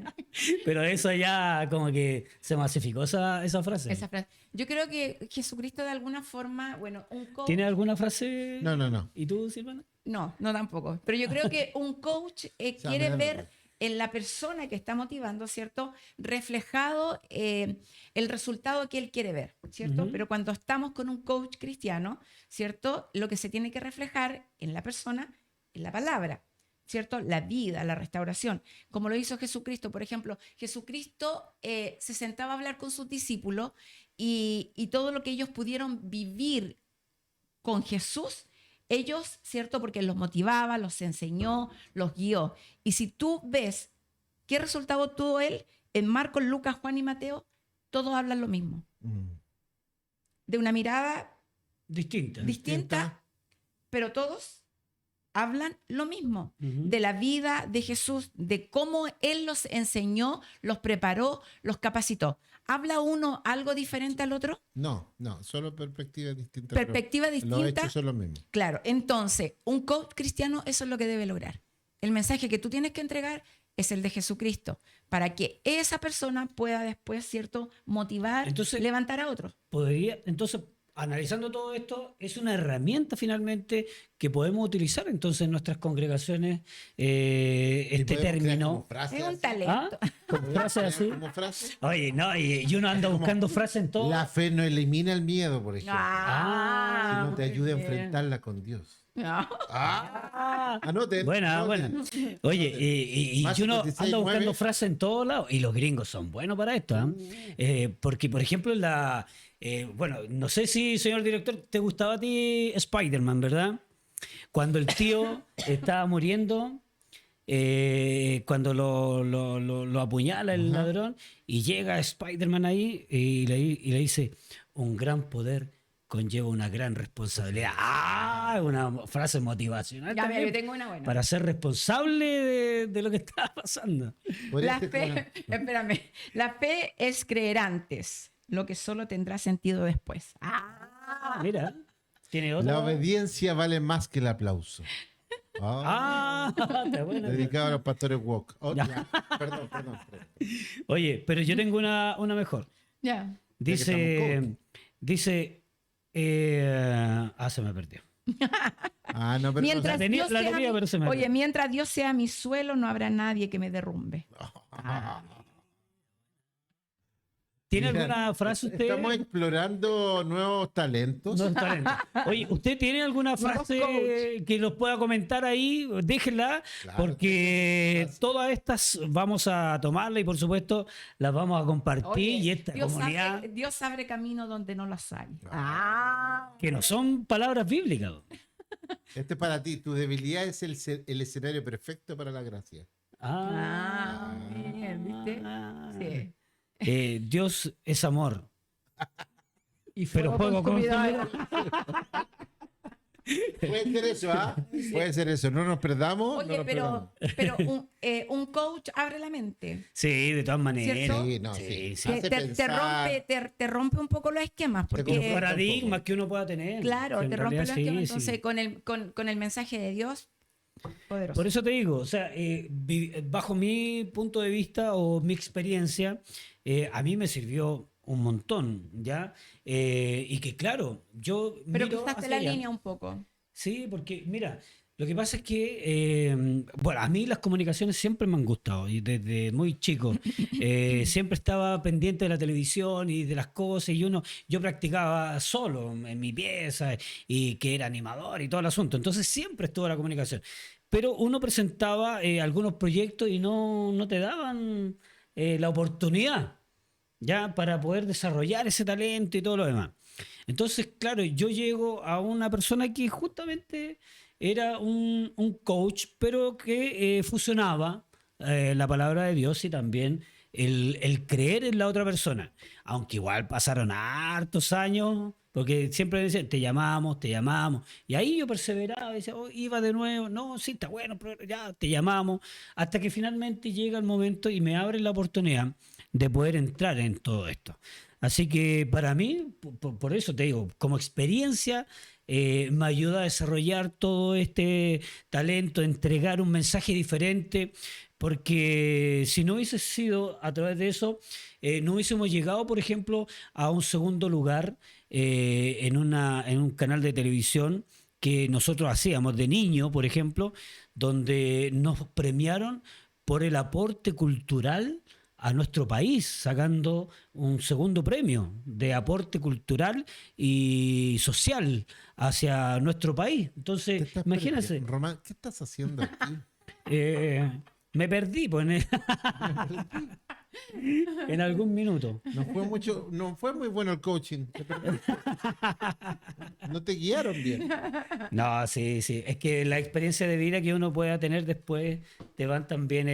[SPEAKER 1] Pero eso ya como que se masificó esa frase.
[SPEAKER 3] Esa frase. Yo creo que Jesucristo de alguna forma, bueno, un coach...
[SPEAKER 1] ¿Tiene alguna frase?
[SPEAKER 2] No.
[SPEAKER 1] ¿Y tú, Silvana?
[SPEAKER 3] No, no tampoco. Pero yo creo que un coach quiere
[SPEAKER 2] me da
[SPEAKER 3] ver
[SPEAKER 2] vergüenza.
[SPEAKER 3] en la persona que está motivando, ¿cierto? Reflejado el resultado que él quiere ver, ¿cierto?
[SPEAKER 1] Ujú.
[SPEAKER 3] Pero cuando estamos con un coach cristiano, ¿cierto? Lo que se tiene que reflejar en la persona es la palabra, ¿cierto? La vida, la restauración. Como lo hizo Jesucristo, por ejemplo, Jesucristo se sentaba a hablar con sus discípulos y todo lo que ellos pudieron vivir con Jesús, ellos, ¿cierto? Porque los motivaba, los enseñó, los guió. Y si tú ves qué resultado tuvo él en Marcos, Lucas, Juan y Mateo, todos hablan lo mismo. De una mirada
[SPEAKER 1] Distinta.
[SPEAKER 3] distinta, pero todos hablan lo mismo.
[SPEAKER 1] Ujú.
[SPEAKER 3] De la vida de Jesús, de cómo él los enseñó, los preparó, los capacitó. ¿Habla uno algo diferente al otro?
[SPEAKER 2] No, solo perspectivas distintas.
[SPEAKER 3] Perspectiva
[SPEAKER 2] pero
[SPEAKER 3] distinta.
[SPEAKER 2] Los hechos son los mismos.
[SPEAKER 3] Claro, entonces, un coach cristiano eso es lo que debe lograr. El mensaje que tú tienes que entregar es el de Jesucristo, para que esa persona pueda después, ¿cierto?, motivar,
[SPEAKER 1] Entonces-
[SPEAKER 3] levantar a otros.
[SPEAKER 1] Entonces, analizando todo esto, es una herramienta finalmente que podemos utilizar entonces en nuestras congregaciones
[SPEAKER 2] Y
[SPEAKER 1] este
[SPEAKER 2] podemos crear como
[SPEAKER 1] término.
[SPEAKER 2] frases
[SPEAKER 3] Es un
[SPEAKER 2] así.
[SPEAKER 3] talento.
[SPEAKER 1] ¿Ah? Con
[SPEAKER 2] Podemos
[SPEAKER 1] frases
[SPEAKER 2] crear
[SPEAKER 1] así.
[SPEAKER 2] como frases.
[SPEAKER 1] Oye, no, y uno anda buscando frases en todo.
[SPEAKER 2] La fe no elimina el miedo, por ejemplo.
[SPEAKER 1] Ah,
[SPEAKER 2] sino te
[SPEAKER 3] muy
[SPEAKER 2] ayuda a
[SPEAKER 3] bien.
[SPEAKER 2] enfrentarla con Dios.
[SPEAKER 3] No.
[SPEAKER 2] Anoten.
[SPEAKER 1] Buena,
[SPEAKER 2] anoten.
[SPEAKER 1] buena. Oye, y
[SPEAKER 2] Matthew
[SPEAKER 1] uno
[SPEAKER 2] 26,
[SPEAKER 1] anda buscando
[SPEAKER 2] 9.
[SPEAKER 1] frases en todos lados. Y los gringos son buenos para esto. ¿Ah? Porque, por ejemplo, bueno, no sé si, señor director, te gustaba a ti Spider-Man, ¿verdad? Cuando el tío estaba muriendo, cuando lo apuñala el ladrón, y llega Spider-Man ahí y le dice, un gran poder conlleva una gran responsabilidad. ¡Ah! Una frase motivacional
[SPEAKER 3] Ya, mira,
[SPEAKER 1] también,
[SPEAKER 3] yo tengo una buena.
[SPEAKER 1] para ser responsable de lo que está pasando.
[SPEAKER 2] Podría
[SPEAKER 3] La
[SPEAKER 2] ser
[SPEAKER 3] fe,
[SPEAKER 2] como-
[SPEAKER 3] espérame, la fe es creer antes, lo que solo tendrá sentido después.
[SPEAKER 1] Mira, tiene
[SPEAKER 2] La
[SPEAKER 1] otra.
[SPEAKER 2] obediencia vale más que el aplauso.
[SPEAKER 1] Está buena.
[SPEAKER 2] Dedicado a los pastores walk.
[SPEAKER 1] Ya.
[SPEAKER 2] Perdón.
[SPEAKER 1] Oye, pero yo tengo una mejor.
[SPEAKER 3] Ya.
[SPEAKER 2] Ya que estamos
[SPEAKER 1] Dice, se me perdió.
[SPEAKER 2] No, pero
[SPEAKER 3] Mientras
[SPEAKER 1] la tenía-
[SPEAKER 3] Dios
[SPEAKER 1] la
[SPEAKER 3] sea
[SPEAKER 1] tenía,
[SPEAKER 3] mi-
[SPEAKER 1] pero se me
[SPEAKER 3] oye,
[SPEAKER 1] fue.
[SPEAKER 3] mientras Dios sea mi suelo, no habrá nadie que me derrumbe.
[SPEAKER 1] ¿Tiene
[SPEAKER 2] Mira,
[SPEAKER 1] alguna frase usted?
[SPEAKER 2] Estamos explorando nuevos talentos.
[SPEAKER 1] No, talento. Oye, ¿usted tiene alguna
[SPEAKER 3] Nuevos
[SPEAKER 1] frase
[SPEAKER 3] coach.
[SPEAKER 1] que nos pueda comentar ahí? Déjenla,
[SPEAKER 2] Claro,
[SPEAKER 1] porque
[SPEAKER 2] frases.
[SPEAKER 1] todas estas vamos a tomarla y por supuesto las vamos a compartir
[SPEAKER 3] Oye,
[SPEAKER 1] y esta
[SPEAKER 3] Dios
[SPEAKER 1] comunidad
[SPEAKER 3] Dios abre camino donde no las hay.
[SPEAKER 1] que no son palabras bíblicas.
[SPEAKER 2] Este es para ti. Tu debilidad es el escenario perfecto para la gracia.
[SPEAKER 3] Bien, ¿viste? Sí.
[SPEAKER 1] Dios es amor.
[SPEAKER 3] Y
[SPEAKER 1] Pero fuego consumidor.
[SPEAKER 2] Puede ser eso, ¿ah? Puede ser eso. No nos perdamos. no
[SPEAKER 3] Oye,
[SPEAKER 2] nos
[SPEAKER 3] pero
[SPEAKER 2] perdamos.
[SPEAKER 3] un coach abre la mente.
[SPEAKER 1] Sí, de todas maneras.
[SPEAKER 3] ¿Cierto?
[SPEAKER 2] Sí, no,
[SPEAKER 1] Sí,
[SPEAKER 2] sí.
[SPEAKER 1] sí.
[SPEAKER 2] Hace
[SPEAKER 3] Te
[SPEAKER 2] pensar.
[SPEAKER 3] rompe un poco los esquemas.
[SPEAKER 2] Te
[SPEAKER 1] Los
[SPEAKER 3] Porque,
[SPEAKER 2] confronta.
[SPEAKER 1] paradigmas que uno pueda tener.
[SPEAKER 3] claro,
[SPEAKER 1] Que en
[SPEAKER 3] te rompe los
[SPEAKER 1] realidad
[SPEAKER 3] esquemas.
[SPEAKER 1] sí,
[SPEAKER 3] Entonces,
[SPEAKER 1] sí.
[SPEAKER 3] con el mensaje de Dios, poderoso.
[SPEAKER 1] Por eso te digo, o sea, bajo mi punto de vista o mi experiencia, a mí me sirvió un montón, ¿ya? Y que claro, yo
[SPEAKER 3] Pero
[SPEAKER 1] miro
[SPEAKER 3] cruzaste
[SPEAKER 1] hacia
[SPEAKER 3] la
[SPEAKER 1] allá.
[SPEAKER 3] línea un poco.
[SPEAKER 1] Sí, porque mira, lo que pasa es que, bueno, a mí las comunicaciones siempre me han gustado y desde muy chico siempre estaba pendiente de la televisión y de las cosas y yo practicaba solo en mi pieza y que era animador y todo el asunto, entonces siempre estuvo la comunicación. Pero uno presentaba algunos proyectos y no te daban la oportunidad ya para poder desarrollar ese talento y todo lo demás. Entonces, claro, yo llego a una persona que justamente era un coach, pero que fusionaba la palabra de Dios y también el creer en la otra persona. Aunque igual pasaron hartos años, porque siempre decían, te llamamos, te llamamos. Y ahí yo perseveraba, decía, "Oh, iba de nuevo, no, sí, está bueno, pero ya te llamamos", hasta que finalmente llega el momento y me abren la oportunidad de poder entrar en todo esto. Así que para mí, por eso te digo, como experiencia, me ayuda a desarrollar todo este talento, entregar un mensaje diferente, porque si no hubiese sido a través de eso, no hubiésemos llegado, por ejemplo, a un segundo lugar en un canal de televisión que nosotros hacíamos de niño, por ejemplo, donde nos premiaron por el aporte cultural a nuestro país, sacando un segundo premio de aporte cultural y social hacia nuestro país.
[SPEAKER 2] ¿Qué
[SPEAKER 1] Entonces,
[SPEAKER 2] estás
[SPEAKER 1] imagínense,
[SPEAKER 2] Román, ¿qué estás haciendo aquí?
[SPEAKER 1] me perdí pues,
[SPEAKER 2] Me perdí.
[SPEAKER 1] en algún minuto.
[SPEAKER 2] No fue muy bueno el coaching. Te perdiste. No te guiaron bien.
[SPEAKER 1] No, sí, sí. Es que la experiencia de vida que uno pueda tener después te van también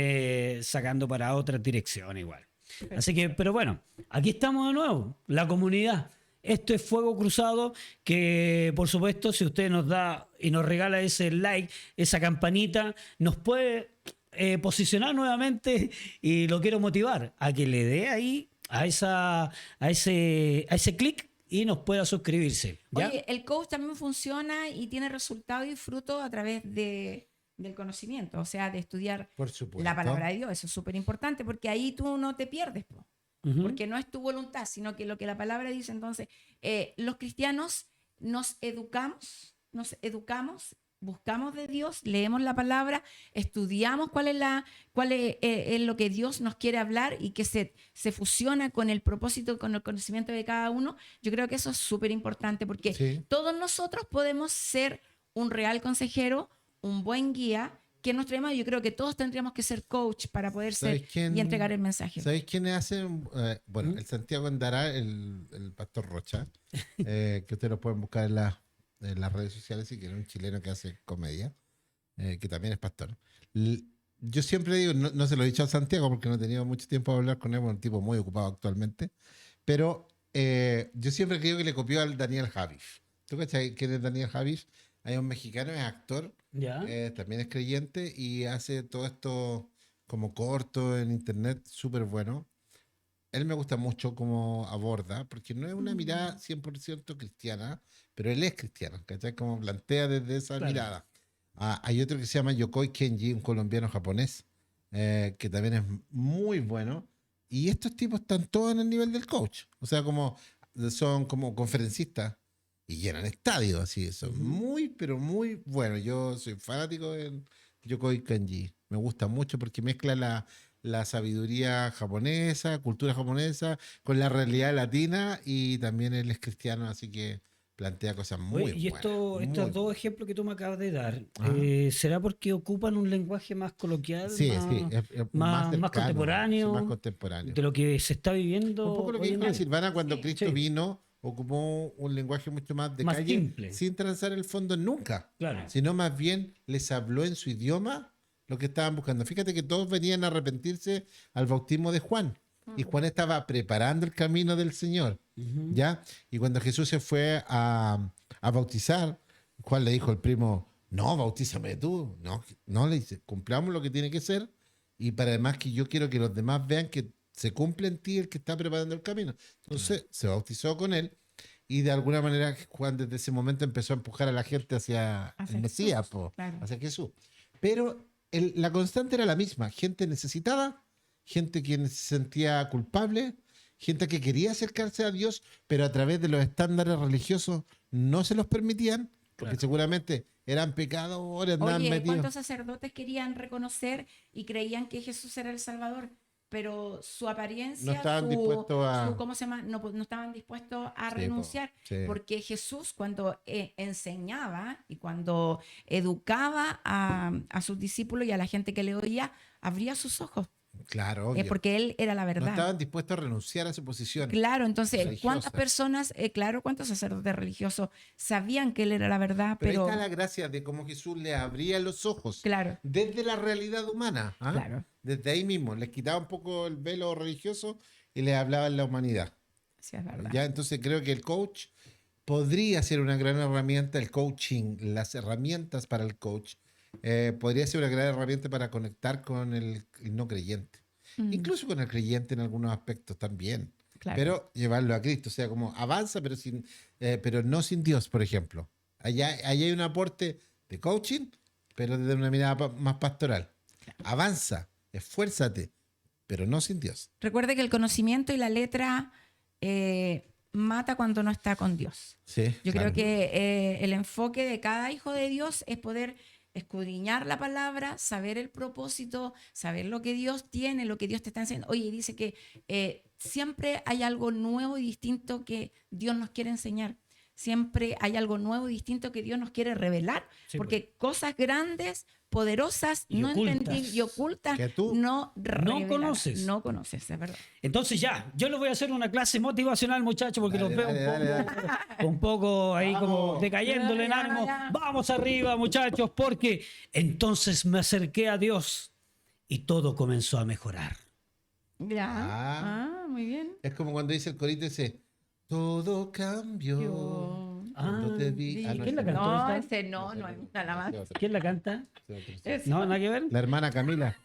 [SPEAKER 1] sacando para otra dirección igual. Así que, pero bueno, aquí estamos de nuevo, la comunidad. Esto es Fuego Cruzado, que por supuesto, si usted nos da y nos regala ese like, esa campanita, nos puede posicionar nuevamente y lo quiero motivar a que le dé ahí a ese clic y nos pueda suscribirse. ¿Ya?
[SPEAKER 3] Oye, el coach también funciona y tiene resultado y fruto a través del conocimiento, o sea, de estudiar
[SPEAKER 2] Por supuesto.
[SPEAKER 3] la palabra de Dios. Eso es súper importante porque ahí tú no te pierdes, po,
[SPEAKER 1] Ujú.
[SPEAKER 3] porque no es tu voluntad, sino que lo que la palabra dice. Entonces, los cristianos nos educamos, buscamos de Dios, leemos la palabra, estudiamos cuál es lo que Dios nos quiere hablar y que se fusiona con el propósito, con el conocimiento de cada uno. Yo creo que eso es súper importante porque
[SPEAKER 2] Sí.
[SPEAKER 3] todos nosotros podemos ser un real consejero, un buen guía, que nos traemos. Yo creo que todos tendríamos que ser coach para poder ser
[SPEAKER 2] ¿Sabéis quién,
[SPEAKER 3] y entregar el mensaje.
[SPEAKER 2] ¿sabéis quiénes hacen? Bueno,
[SPEAKER 1] ¿Mm?
[SPEAKER 2] el Santiago Andará, el pastor Rocha, que ustedes lo pueden buscar en las redes sociales, y que es un chileno que hace comedia, que también es pastor. L- yo siempre digo, no se lo he dicho a Santiago porque no he tenido mucho tiempo de hablar con él, es un tipo muy ocupado actualmente, pero yo siempre creo que le copió al Daniel Javis. ¿Tú cachai quién es Daniel Javis? Hay un mexicano, es actor,
[SPEAKER 1] ¿Ya?
[SPEAKER 2] también es creyente y hace todo esto como corto en internet, súper bueno. Él me gusta mucho cómo aborda, porque no es una mirada 100% cristiana, pero él es cristiano, ¿cachai? Como plantea desde esa
[SPEAKER 1] Claro.
[SPEAKER 2] mirada. Hay otro que se llama Yokoi Kenji, un colombiano japonés, que también es muy bueno. Y estos tipos están todos en el nivel del coach. O sea, como son como conferencistas y llenan estadios, así. Son
[SPEAKER 1] Ujú.
[SPEAKER 2] muy, pero muy buenos. Yo soy fanático de Yokoi Kenji. Me gusta mucho porque mezcla la sabiduría japonesa, cultura japonesa, con la realidad latina, y también él es cristiano, así que plantea cosas muy
[SPEAKER 1] Oye, y
[SPEAKER 2] buenas.
[SPEAKER 1] estos
[SPEAKER 2] Muy
[SPEAKER 1] dos
[SPEAKER 2] buenas.
[SPEAKER 1] ejemplos que tú me acabas de dar,
[SPEAKER 2] Ajá.
[SPEAKER 1] ¿será porque ocupan un lenguaje más coloquial,
[SPEAKER 2] Sí, sí, es más
[SPEAKER 1] más
[SPEAKER 2] cercano, sí, más
[SPEAKER 1] contemporáneo
[SPEAKER 2] contemporáneo.
[SPEAKER 1] de lo que se está viviendo
[SPEAKER 2] Un poco lo que
[SPEAKER 1] hoy en
[SPEAKER 2] dijo la
[SPEAKER 1] día?
[SPEAKER 2] Silvana cuando
[SPEAKER 3] Sí.
[SPEAKER 2] Cristo
[SPEAKER 1] Sí,
[SPEAKER 2] vino, ocupó un lenguaje mucho más de
[SPEAKER 1] más
[SPEAKER 2] calle,
[SPEAKER 1] simple,
[SPEAKER 2] sin transar el fondo nunca,
[SPEAKER 1] claro.
[SPEAKER 2] sino más bien les habló en su idioma lo que estaban buscando. Fíjate que todos venían a arrepentirse al bautismo de Juan, y Juan estaba preparando el camino del Señor,
[SPEAKER 1] Ujú.
[SPEAKER 2] ¿ya? Y cuando Jesús se fue a bautizar, Juan le dijo al primo, no, bautízame tú. No, no, le dice, cumplamos lo que tiene que ser, y para además que yo quiero que los demás vean que se cumple en ti el que está preparando el camino. Entonces se bautizó con él, y de alguna manera Juan desde ese momento empezó a empujar a la gente hacia
[SPEAKER 3] Hacia
[SPEAKER 2] el Mesías,
[SPEAKER 3] Jesús,
[SPEAKER 2] po,
[SPEAKER 3] claro.
[SPEAKER 2] hacia Jesús. Pero la constante era la misma, gente necesitada, gente que se sentía culpable, gente que quería acercarse a Dios, pero a través de los estándares religiosos no se los permitían, porque
[SPEAKER 1] Claro.
[SPEAKER 2] seguramente eran pecadores, andaban
[SPEAKER 3] Oye,
[SPEAKER 2] metidos.
[SPEAKER 3] ¿cuántos sacerdotes querían reconocer y creían que Jesús era el Salvador? Pero su apariencia,
[SPEAKER 2] No estaban dispuestos a...
[SPEAKER 3] ¿cómo se llama? No, no estaban dispuestos a
[SPEAKER 2] Sí, po,
[SPEAKER 3] renunciar,
[SPEAKER 2] sí.
[SPEAKER 3] porque Jesús cuando enseñaba y cuando educaba a sus discípulos y a la gente que le oía, abría sus ojos,
[SPEAKER 2] Claro, obvio.
[SPEAKER 3] porque él era la
[SPEAKER 2] No
[SPEAKER 3] verdad.
[SPEAKER 2] estaban dispuestos a renunciar a su posición.
[SPEAKER 3] Claro, entonces, ¿cuántas
[SPEAKER 2] religiosa.
[SPEAKER 3] personas, claro, cuántos sacerdotes religiosos sabían que él era la verdad?
[SPEAKER 2] Pero
[SPEAKER 3] Pero,
[SPEAKER 2] ahí está la gracia de cómo Jesús le abría los ojos
[SPEAKER 3] claro,
[SPEAKER 2] desde la realidad humana. ¿Ah?
[SPEAKER 3] claro,
[SPEAKER 2] Desde ahí mismo, les quitaba un poco el velo religioso y les hablaba en la humanidad.
[SPEAKER 3] sí es verdad.
[SPEAKER 2] Ya, entonces creo que el coach podría ser una gran herramienta, el coaching, las herramientas para el coach, podría ser una gran herramienta para conectar con el no creyente.
[SPEAKER 3] Mm,
[SPEAKER 2] Incluso con el creyente en algunos aspectos también.
[SPEAKER 3] claro.
[SPEAKER 2] Pero llevarlo a Cristo, o sea, como avanza, pero no sin Dios, por ejemplo. Allá hay un aporte de coaching, pero desde una mirada más pastoral. Avanza, esfuérzate, pero no sin Dios.
[SPEAKER 3] Recuerde que el conocimiento y la letra mata cuando no está con Dios.
[SPEAKER 2] Sí,
[SPEAKER 3] Yo
[SPEAKER 2] claro.
[SPEAKER 3] creo que el enfoque de cada hijo de Dios es poder escudriñar la palabra, saber el propósito, saber lo que Dios tiene, lo que Dios te está enseñando. Oye, dice que siempre hay algo nuevo y distinto que Dios nos quiere enseñar. Siempre hay algo nuevo y distinto que Dios nos quiere revelar,
[SPEAKER 1] Sí,
[SPEAKER 3] porque cosas grandes, poderosas,
[SPEAKER 1] Y
[SPEAKER 3] no
[SPEAKER 1] ocultas.
[SPEAKER 3] entendidas y ocultas,
[SPEAKER 2] Que tú
[SPEAKER 3] no revelará.
[SPEAKER 1] conoces.
[SPEAKER 3] No conoces, es verdad.
[SPEAKER 1] Entonces ya, yo les voy a hacer una clase motivacional, muchachos, porque
[SPEAKER 2] Dale,
[SPEAKER 1] los veo
[SPEAKER 2] dale,
[SPEAKER 1] un poco ahí como
[SPEAKER 2] Vamos.
[SPEAKER 1] decayéndole en
[SPEAKER 3] Ya,
[SPEAKER 1] ánimo.
[SPEAKER 3] ya.
[SPEAKER 1] Vamos arriba, muchachos, porque entonces me acerqué a Dios y todo comenzó a mejorar.
[SPEAKER 3] Ya.
[SPEAKER 2] Ah.
[SPEAKER 3] Muy bien.
[SPEAKER 2] Es como cuando dice el corito ese, todo cambió.
[SPEAKER 3] Yo-
[SPEAKER 2] Cuando te vi.
[SPEAKER 1] ¿y
[SPEAKER 2] no,
[SPEAKER 1] quién la
[SPEAKER 2] ese
[SPEAKER 1] cantó?
[SPEAKER 3] No,
[SPEAKER 1] esta?
[SPEAKER 3] ese no, no hay nada más.
[SPEAKER 2] ese otro,
[SPEAKER 1] ¿Quién la canta?
[SPEAKER 2] ese otro.
[SPEAKER 3] Es-
[SPEAKER 1] No, nada que ver.
[SPEAKER 2] La hermana Camila.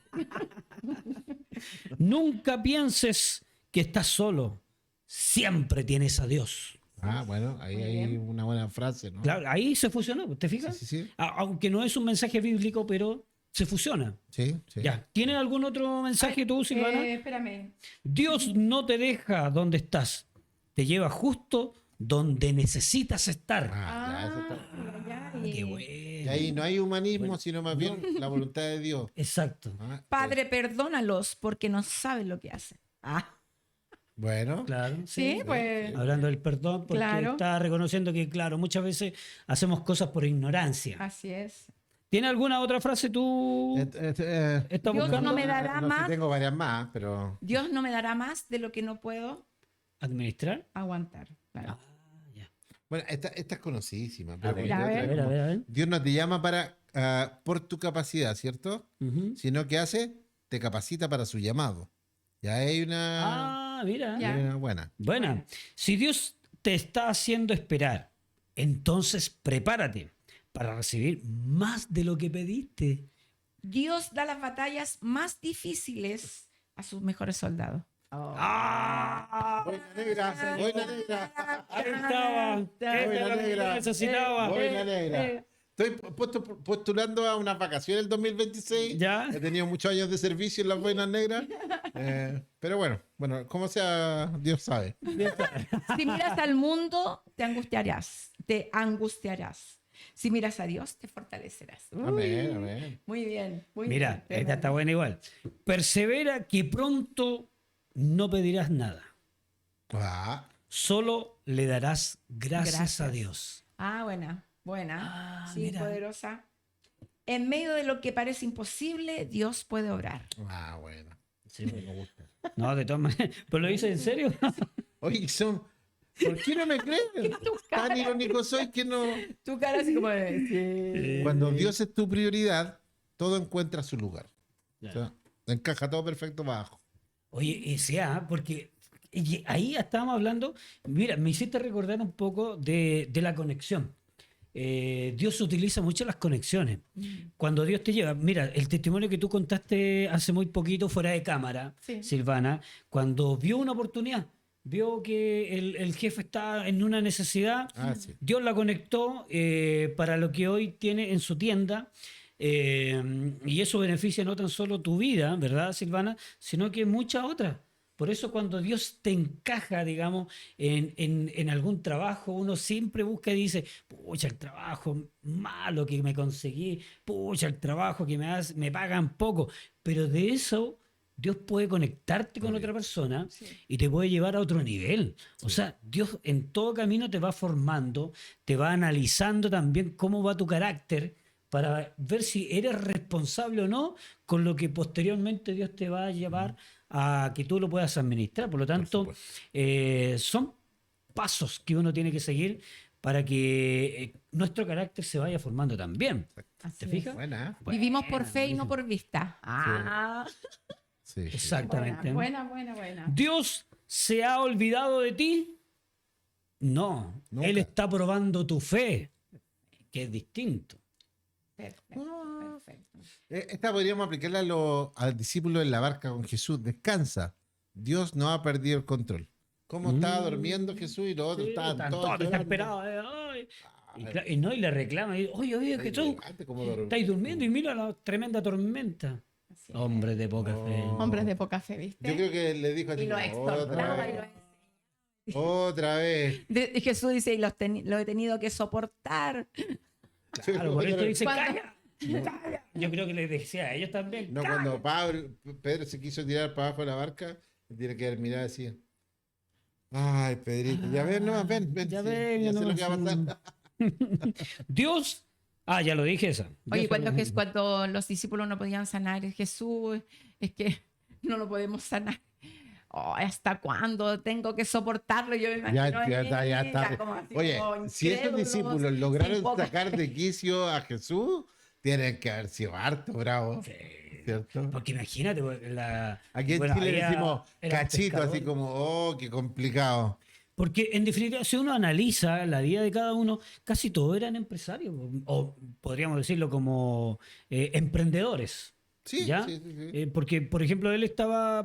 [SPEAKER 1] Nunca pienses que estás solo. Siempre tienes a Dios.
[SPEAKER 2] Ah, bueno, ahí
[SPEAKER 3] Muy
[SPEAKER 2] hay
[SPEAKER 3] bien.
[SPEAKER 2] una buena frase, ¿no?
[SPEAKER 1] Claro, ahí se fusionó, ¿te fijas?
[SPEAKER 2] Sí, sí, sí.
[SPEAKER 1] Aunque no es un mensaje bíblico, pero se fusiona.
[SPEAKER 2] Sí, sí.
[SPEAKER 1] Ya. ¿Tienes algún otro mensaje tú, Silvana?
[SPEAKER 3] Espérame.
[SPEAKER 1] Dios no te deja donde estás, te lleva justo donde necesitas estar.
[SPEAKER 2] Ah, ya, eso está.
[SPEAKER 3] ya,
[SPEAKER 1] Qué
[SPEAKER 2] Y
[SPEAKER 1] bueno.
[SPEAKER 2] ahí no hay humanismo, sino más bien la voluntad de Dios.
[SPEAKER 1] Exacto.
[SPEAKER 2] Ah,
[SPEAKER 3] Padre, perdónalos porque no saben lo que hacen.
[SPEAKER 2] bueno,
[SPEAKER 1] Claro.
[SPEAKER 3] Sí, pues.
[SPEAKER 1] Hablando del perdón, porque
[SPEAKER 3] Claro.
[SPEAKER 1] está reconociendo que, claro, muchas veces hacemos cosas por ignorancia.
[SPEAKER 3] Así es.
[SPEAKER 1] ¿Tiene alguna otra frase tú? ¿Estás
[SPEAKER 3] Dios
[SPEAKER 1] buscando?
[SPEAKER 3] no me dará
[SPEAKER 2] no, sí
[SPEAKER 3] más.
[SPEAKER 2] tengo varias más, pero
[SPEAKER 3] Dios no me dará más de lo que no puedo
[SPEAKER 1] ¿Administrar?
[SPEAKER 3] aguantar. Claro.
[SPEAKER 1] Ah, ya.
[SPEAKER 2] bueno, esta es conocidísima.
[SPEAKER 1] A
[SPEAKER 2] Pero
[SPEAKER 1] ver,
[SPEAKER 3] Ya, a
[SPEAKER 2] otra
[SPEAKER 3] ver.
[SPEAKER 1] a ver, a
[SPEAKER 2] como,
[SPEAKER 1] ver, a ver.
[SPEAKER 2] Dios no te llama por tu capacidad, ¿cierto?
[SPEAKER 1] Ujú.
[SPEAKER 2] Sino que hace, te capacita para su llamado. Ya hay una,
[SPEAKER 1] Mira.
[SPEAKER 3] Ya.
[SPEAKER 2] hay una buena.
[SPEAKER 1] Buena. Si Dios te está haciendo esperar, entonces prepárate para recibir más de lo que pediste.
[SPEAKER 3] Dios da las batallas más difíciles a sus mejores soldados.
[SPEAKER 1] ¡Ah!
[SPEAKER 2] Buena negra, buena negra.
[SPEAKER 1] Ahí estaba. Esta es la que yo necesitaba.
[SPEAKER 2] Buena negra. Estoy postulando a unas vacaciones el 2026.
[SPEAKER 1] Ya.
[SPEAKER 2] He tenido muchos años de servicio en las Boinas Negras. Pero bueno, como sea, Dios sabe.
[SPEAKER 3] Si miras al mundo, te angustiarás. Te angustiarás. Si miras a Dios, te fortalecerás. Uy,
[SPEAKER 2] Amén, amén.
[SPEAKER 3] Muy bien. Muy
[SPEAKER 1] Mira,
[SPEAKER 3] bien.
[SPEAKER 1] esta está buena igual. Persevera que pronto no pedirás nada.
[SPEAKER 2] Ah,
[SPEAKER 1] Solo le darás gracias
[SPEAKER 3] Gracias.
[SPEAKER 1] a Dios.
[SPEAKER 3] Buena, buena. Sí,
[SPEAKER 1] mira.
[SPEAKER 3] poderosa. En medio de lo que parece imposible, Dios puede obrar.
[SPEAKER 2] bueno. Sí, me gusta.
[SPEAKER 1] No, de todas maneras. ¿Pero lo dices en serio?
[SPEAKER 2] Oye, ¿por qué no me creen? Tan irónico soy que no.
[SPEAKER 3] Tu cara así como de...
[SPEAKER 2] Cuando Dios es tu prioridad, todo encuentra su lugar. O sea, encaja todo perfecto abajo.
[SPEAKER 1] Oye, porque ahí estábamos hablando, mira, me hiciste recordar un poco de la conexión. Dios utiliza mucho las conexiones. Cuando Dios te lleva, mira, el testimonio que tú contaste hace muy poquito fuera de cámara,
[SPEAKER 3] Sí.
[SPEAKER 1] Silvana, cuando vio una oportunidad, vio que el jefe estaba en una necesidad,
[SPEAKER 2] Ah, sí.
[SPEAKER 1] Dios la conectó para lo que hoy tiene en su tienda. Y eso beneficia no tan solo tu vida, ¿verdad, Silvana? Sino que muchas otras. Por eso cuando Dios te encaja, digamos, en algún trabajo, uno siempre busca y dice, pucha, el trabajo malo que me conseguí, pucha, el trabajo que me pagan poco. Pero de eso Dios puede conectarte con otra persona
[SPEAKER 3] Sí.
[SPEAKER 1] y te puede llevar a otro nivel. O sea, Dios en todo camino te va formando, te va analizando también cómo va tu carácter para ver si eres responsable o no con lo que posteriormente Dios te va a llevar a que tú lo puedas administrar. Por lo tanto,
[SPEAKER 2] supuesto.
[SPEAKER 1] son pasos que uno tiene que seguir para que nuestro carácter se vaya formando también.
[SPEAKER 3] Así
[SPEAKER 1] ¿Te
[SPEAKER 3] es.
[SPEAKER 1] fijas?
[SPEAKER 2] Buena.
[SPEAKER 3] Vivimos por
[SPEAKER 1] Buena,
[SPEAKER 3] fe y no
[SPEAKER 1] buenísimo.
[SPEAKER 3] por vista. Ah,
[SPEAKER 2] Sí, sí.
[SPEAKER 1] Exactamente.
[SPEAKER 3] buena.
[SPEAKER 1] ¿Dios se ha olvidado de ti? No.
[SPEAKER 2] Nunca.
[SPEAKER 1] Él está probando tu fe, que es distinto.
[SPEAKER 3] Perfecto.
[SPEAKER 2] Esta podríamos aplicarla al discípulo en la barca con Jesús. Descansa. Dios no ha perdido el control. ¿Cómo estaba durmiendo Jesús y los otros estaban
[SPEAKER 1] Están
[SPEAKER 2] todos
[SPEAKER 1] todos
[SPEAKER 2] llorando?
[SPEAKER 1] desesperados. Ay. Y le reclama. Oye,
[SPEAKER 2] Ay,
[SPEAKER 1] Jesús,
[SPEAKER 2] elegante, como dormir.
[SPEAKER 1] estáis durmiendo y mira la tremenda tormenta.
[SPEAKER 3] Así es.
[SPEAKER 1] Hombre de poca fe.
[SPEAKER 2] Oh.
[SPEAKER 3] Hombres de poca fe, ¿viste?
[SPEAKER 2] Yo creo que le dijo así
[SPEAKER 3] Y lo
[SPEAKER 2] como, otra
[SPEAKER 3] extornaba y
[SPEAKER 2] vez.
[SPEAKER 3] lo
[SPEAKER 2] Otra vez.
[SPEAKER 3] Jesús dice, y lo he tenido que soportar.
[SPEAKER 1] Claro, por eso dice,
[SPEAKER 3] ¿Cuándo?
[SPEAKER 1] calla. Calla. Yo creo que les decía a ellos también.
[SPEAKER 2] No,
[SPEAKER 1] "Calla".
[SPEAKER 2] cuando Pedro se quiso tirar para abajo de la barca, tiene que mirar así. Ay, Pedrito, ya ven, no, ven,
[SPEAKER 1] Ya
[SPEAKER 2] sí,
[SPEAKER 1] ven,
[SPEAKER 2] ya sé
[SPEAKER 1] no,
[SPEAKER 2] lo que va a pasar.
[SPEAKER 1] Dios. Ya lo dije esa.
[SPEAKER 3] Oye,
[SPEAKER 1] Dios fue-
[SPEAKER 3] cuando los discípulos no podían sanar, Jesús, es que no lo podemos sanar. Oh, ¿hasta cuándo tengo que soportarlo? Yo me imagino
[SPEAKER 2] Ya está.
[SPEAKER 3] como así,
[SPEAKER 2] Oye,
[SPEAKER 3] como
[SPEAKER 2] si estos
[SPEAKER 3] incrédulos,
[SPEAKER 2] discípulos lograron
[SPEAKER 3] sin poca-
[SPEAKER 2] sacar de quicio a Jesús, tienen que haber sido harto bravo,
[SPEAKER 1] Sí.
[SPEAKER 2] ¿cierto?
[SPEAKER 1] Porque imagínate,
[SPEAKER 2] Aquí en
[SPEAKER 1] bueno,
[SPEAKER 2] Chile
[SPEAKER 1] había-
[SPEAKER 2] decimos
[SPEAKER 1] eran
[SPEAKER 2] cachito, así
[SPEAKER 1] pescadores.
[SPEAKER 2] como, oh, qué complicado.
[SPEAKER 1] Porque en definitiva, si uno analiza la vida de cada uno, casi todos eran empresarios, o podríamos decirlo como emprendedores.
[SPEAKER 2] Sí,
[SPEAKER 1] ¿Ya?
[SPEAKER 2] sí, sí, sí.
[SPEAKER 1] Porque, por ejemplo,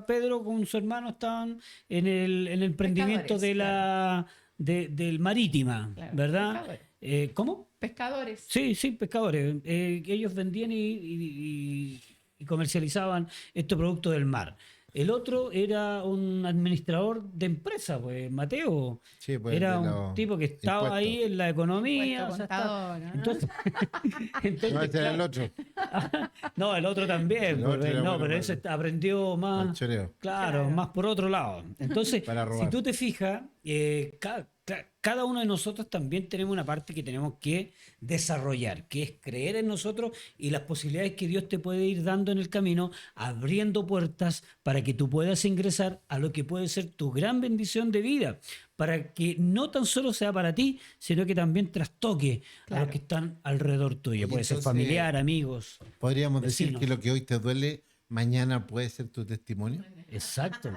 [SPEAKER 1] Pedro con su hermano estaban en el emprendimiento
[SPEAKER 3] Pescadores,
[SPEAKER 1] del Marítima,
[SPEAKER 3] Claro,
[SPEAKER 1] ¿verdad?
[SPEAKER 3] pescadores.
[SPEAKER 1] ¿Cómo?
[SPEAKER 3] Pescadores.
[SPEAKER 1] Sí, pescadores. Que ellos vendían y comercializaban estos productos del mar. El otro era un administrador de empresa, pues Mateo.
[SPEAKER 2] Sí, pues,
[SPEAKER 1] Era
[SPEAKER 2] de
[SPEAKER 1] un
[SPEAKER 2] los
[SPEAKER 1] tipo que estaba
[SPEAKER 2] impuestos.
[SPEAKER 1] ahí en la economía.
[SPEAKER 3] Impuesto
[SPEAKER 1] o sea,
[SPEAKER 3] contador, ¿no?
[SPEAKER 1] entonces, entonces,
[SPEAKER 2] No, ese era el
[SPEAKER 1] claro.
[SPEAKER 2] otro,
[SPEAKER 1] No, el otro también.
[SPEAKER 2] El
[SPEAKER 1] pues,
[SPEAKER 2] otro era
[SPEAKER 1] no,
[SPEAKER 2] bueno
[SPEAKER 1] pero
[SPEAKER 2] para-
[SPEAKER 1] ese aprendió
[SPEAKER 2] al
[SPEAKER 1] más.
[SPEAKER 2] choreo.
[SPEAKER 1] Claro,
[SPEAKER 3] Claro.
[SPEAKER 1] más por otro lado. Entonces,
[SPEAKER 2] Para
[SPEAKER 1] si
[SPEAKER 2] robar.
[SPEAKER 1] tú te fijas, cada uno de nosotros también tenemos una parte que tenemos que desarrollar, que es creer en nosotros y las posibilidades que Dios te puede ir dando en el camino, abriendo puertas para que tú puedas ingresar a lo que puede ser tu gran bendición de vida, para que no tan solo sea para ti, sino que también trastoque a
[SPEAKER 3] Claro.
[SPEAKER 1] los que están alrededor tuyo.
[SPEAKER 2] Oye,
[SPEAKER 1] Puede ser
[SPEAKER 2] entonces,
[SPEAKER 1] familiar, amigos.
[SPEAKER 2] Podríamos decir
[SPEAKER 1] Vecinos.
[SPEAKER 2] que lo que hoy te duele, mañana puede ser tu testimonio.
[SPEAKER 1] Exacto.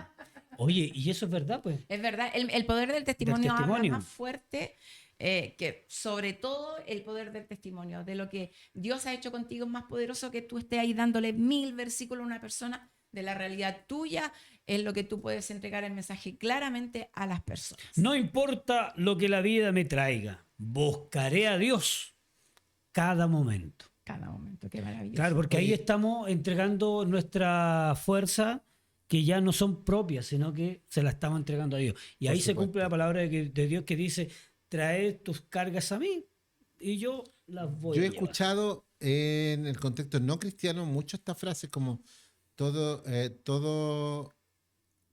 [SPEAKER 1] Oye, y eso es verdad, pues.
[SPEAKER 3] Es verdad, el poder del testimonio,
[SPEAKER 1] testimonio.
[SPEAKER 3] habla más fuerte que sobre todo el poder del testimonio, de lo que Dios ha hecho contigo es más poderoso que tú estés ahí dándole 1000 versículos a una persona. De la realidad tuya es lo que tú puedes entregar el mensaje claramente a las personas.
[SPEAKER 1] No importa lo que la vida me traiga, buscaré a Dios cada momento.
[SPEAKER 3] Cada momento, qué maravilloso.
[SPEAKER 1] Claro, porque ahí
[SPEAKER 2] Oye.
[SPEAKER 1] estamos entregando nuestra fuerza que ya no son propias, sino que se la estamos entregando a Dios. Y
[SPEAKER 2] Por
[SPEAKER 1] ahí se
[SPEAKER 2] supuesto.
[SPEAKER 1] cumple la palabra de Dios que dice, trae tus cargas a mí y yo las voy
[SPEAKER 2] Yo
[SPEAKER 1] a
[SPEAKER 2] he
[SPEAKER 1] llevar.
[SPEAKER 2] escuchado en el contexto no cristiano mucho estas frases como todo,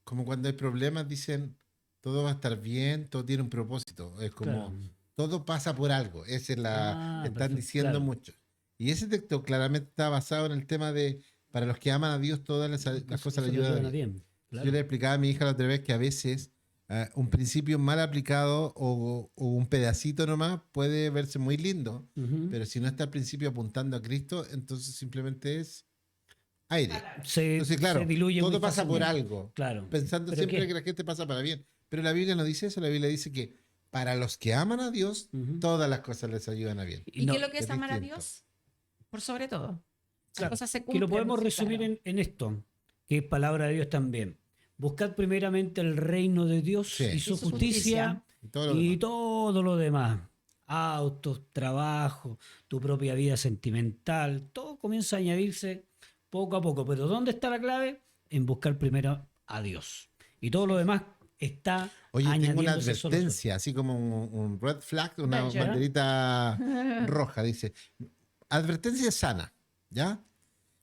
[SPEAKER 2] como cuando hay problemas dicen, todo va a estar bien, todo tiene un propósito. Es como,
[SPEAKER 1] Claro.
[SPEAKER 2] todo pasa por algo. Esa es la están
[SPEAKER 1] Perfecto,
[SPEAKER 2] diciendo
[SPEAKER 1] claro.
[SPEAKER 2] mucho. Y ese texto claramente está basado en el tema de, para los que aman a Dios, todas las cosas le ayudan a bien.
[SPEAKER 1] Claro.
[SPEAKER 2] Yo le explicaba a mi hija la otra vez que a veces un principio mal aplicado o un pedacito nomás puede verse muy lindo,
[SPEAKER 1] Ujú.
[SPEAKER 2] pero si no está al principio apuntando a Cristo, entonces simplemente es aire. Entonces, claro,
[SPEAKER 1] se diluye
[SPEAKER 2] todo
[SPEAKER 1] muy
[SPEAKER 2] pasa por
[SPEAKER 1] fácilmente.
[SPEAKER 2] algo,
[SPEAKER 1] Claro.
[SPEAKER 2] pensando
[SPEAKER 1] ¿Pero
[SPEAKER 2] siempre
[SPEAKER 1] qué?
[SPEAKER 2] que la gente pasa para bien. Pero la Biblia no dice eso, la Biblia dice que para los que aman a Dios,
[SPEAKER 1] Ujú.
[SPEAKER 2] todas las cosas les ayudan a bien.
[SPEAKER 3] ¿Y
[SPEAKER 1] No,
[SPEAKER 3] qué es lo que es
[SPEAKER 2] es
[SPEAKER 3] amar a
[SPEAKER 2] distinto.
[SPEAKER 3] Dios? Por sobre todo. Las
[SPEAKER 1] Claro,
[SPEAKER 3] cosas se
[SPEAKER 1] que
[SPEAKER 3] cumplen.
[SPEAKER 1] lo podemos
[SPEAKER 3] sí,
[SPEAKER 1] resumir
[SPEAKER 3] claro.
[SPEAKER 1] en esto, que es palabra de Dios también. Buscad primeramente el reino de Dios
[SPEAKER 2] Sí.
[SPEAKER 1] y su
[SPEAKER 3] Y su
[SPEAKER 1] justicia
[SPEAKER 2] Y todo lo
[SPEAKER 1] y
[SPEAKER 2] demás.
[SPEAKER 1] todo lo demás. Autos, trabajo, tu propia vida sentimental, todo comienza a añadirse poco a poco. Pero ¿dónde está la clave? En buscar primero a Dios. Y todo lo demás está
[SPEAKER 2] Oye, tengo una
[SPEAKER 1] añadiéndose solo.
[SPEAKER 2] advertencia, así como un red flag, una
[SPEAKER 3] Ya.
[SPEAKER 2] banderita roja. Dice, advertencia sana, ¿ya?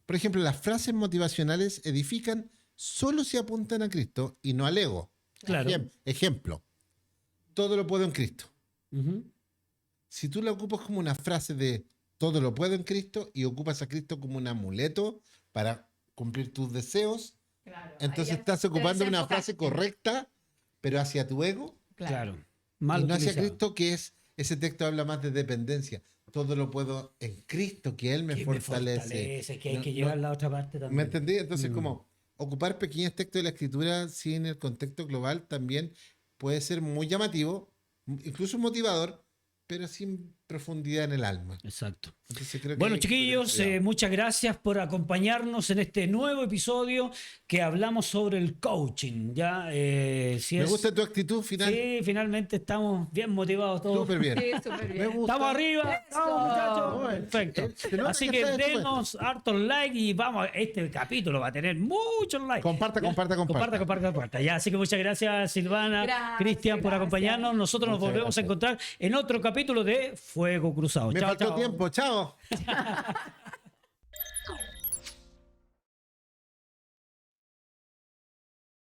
[SPEAKER 2] Por ejemplo, las frases motivacionales edifican solo si apuntan a Cristo y no al ego.
[SPEAKER 1] Claro.
[SPEAKER 2] Ejemplo, todo lo puedo en Cristo.
[SPEAKER 1] Ujú.
[SPEAKER 2] Si tú la ocupas como una frase de todo lo puedo en Cristo y ocupas a Cristo como un amuleto para cumplir tus deseos, entonces estás ocupando una frase correcta, pero hacia tu ego
[SPEAKER 1] Claro.
[SPEAKER 2] y
[SPEAKER 1] Mal
[SPEAKER 2] no hacia
[SPEAKER 1] utilizado.
[SPEAKER 2] Cristo, que es, ese texto habla más de dependencia. Todo lo puedo en Cristo, que Él me
[SPEAKER 1] Que
[SPEAKER 2] fortalece.
[SPEAKER 1] que hay
[SPEAKER 2] No-
[SPEAKER 1] que
[SPEAKER 2] no-
[SPEAKER 1] llevar la otra parte también.
[SPEAKER 2] ¿Me entendí? Entonces,
[SPEAKER 1] Mm.
[SPEAKER 2] como ocupar pequeños textos de la Escritura sin el contexto global también puede ser muy llamativo, incluso motivador, pero sin profundidad en el alma.
[SPEAKER 1] Exacto.
[SPEAKER 2] Entonces creo que
[SPEAKER 1] Bueno,
[SPEAKER 2] hay que tener
[SPEAKER 1] chiquillos,
[SPEAKER 2] cuidado.
[SPEAKER 1] muchas gracias por acompañarnos en este nuevo episodio que hablamos sobre el coaching. Ya, si
[SPEAKER 2] Me
[SPEAKER 1] es-
[SPEAKER 2] gusta tu actitud final.
[SPEAKER 1] Sí, finalmente estamos bien motivados todos.
[SPEAKER 2] Súper bien.
[SPEAKER 3] Sí, súper
[SPEAKER 2] Me
[SPEAKER 3] bien.
[SPEAKER 2] gusta.
[SPEAKER 1] Estamos arriba, vamos, muchachos.
[SPEAKER 2] Bueno,
[SPEAKER 1] Perfecto.
[SPEAKER 2] se nota
[SPEAKER 1] Así
[SPEAKER 2] que
[SPEAKER 1] que
[SPEAKER 2] está en tu
[SPEAKER 1] denos hartos likes y vamos, este capítulo va a tener muchos likes.
[SPEAKER 2] Comparta,
[SPEAKER 1] Ya,
[SPEAKER 2] comparta.
[SPEAKER 1] comparta. Ya, así que muchas gracias, Silvana,
[SPEAKER 3] Gracias,
[SPEAKER 1] Cristian, por
[SPEAKER 3] gracias.
[SPEAKER 1] acompañarnos. Nosotros nos
[SPEAKER 2] Muchas
[SPEAKER 1] volvemos a
[SPEAKER 2] gracias.
[SPEAKER 1] encontrar en otro capítulo de Fuego Cruzado.
[SPEAKER 2] Me
[SPEAKER 1] Chao,
[SPEAKER 2] faltó
[SPEAKER 1] chao.
[SPEAKER 2] tiempo. Chao.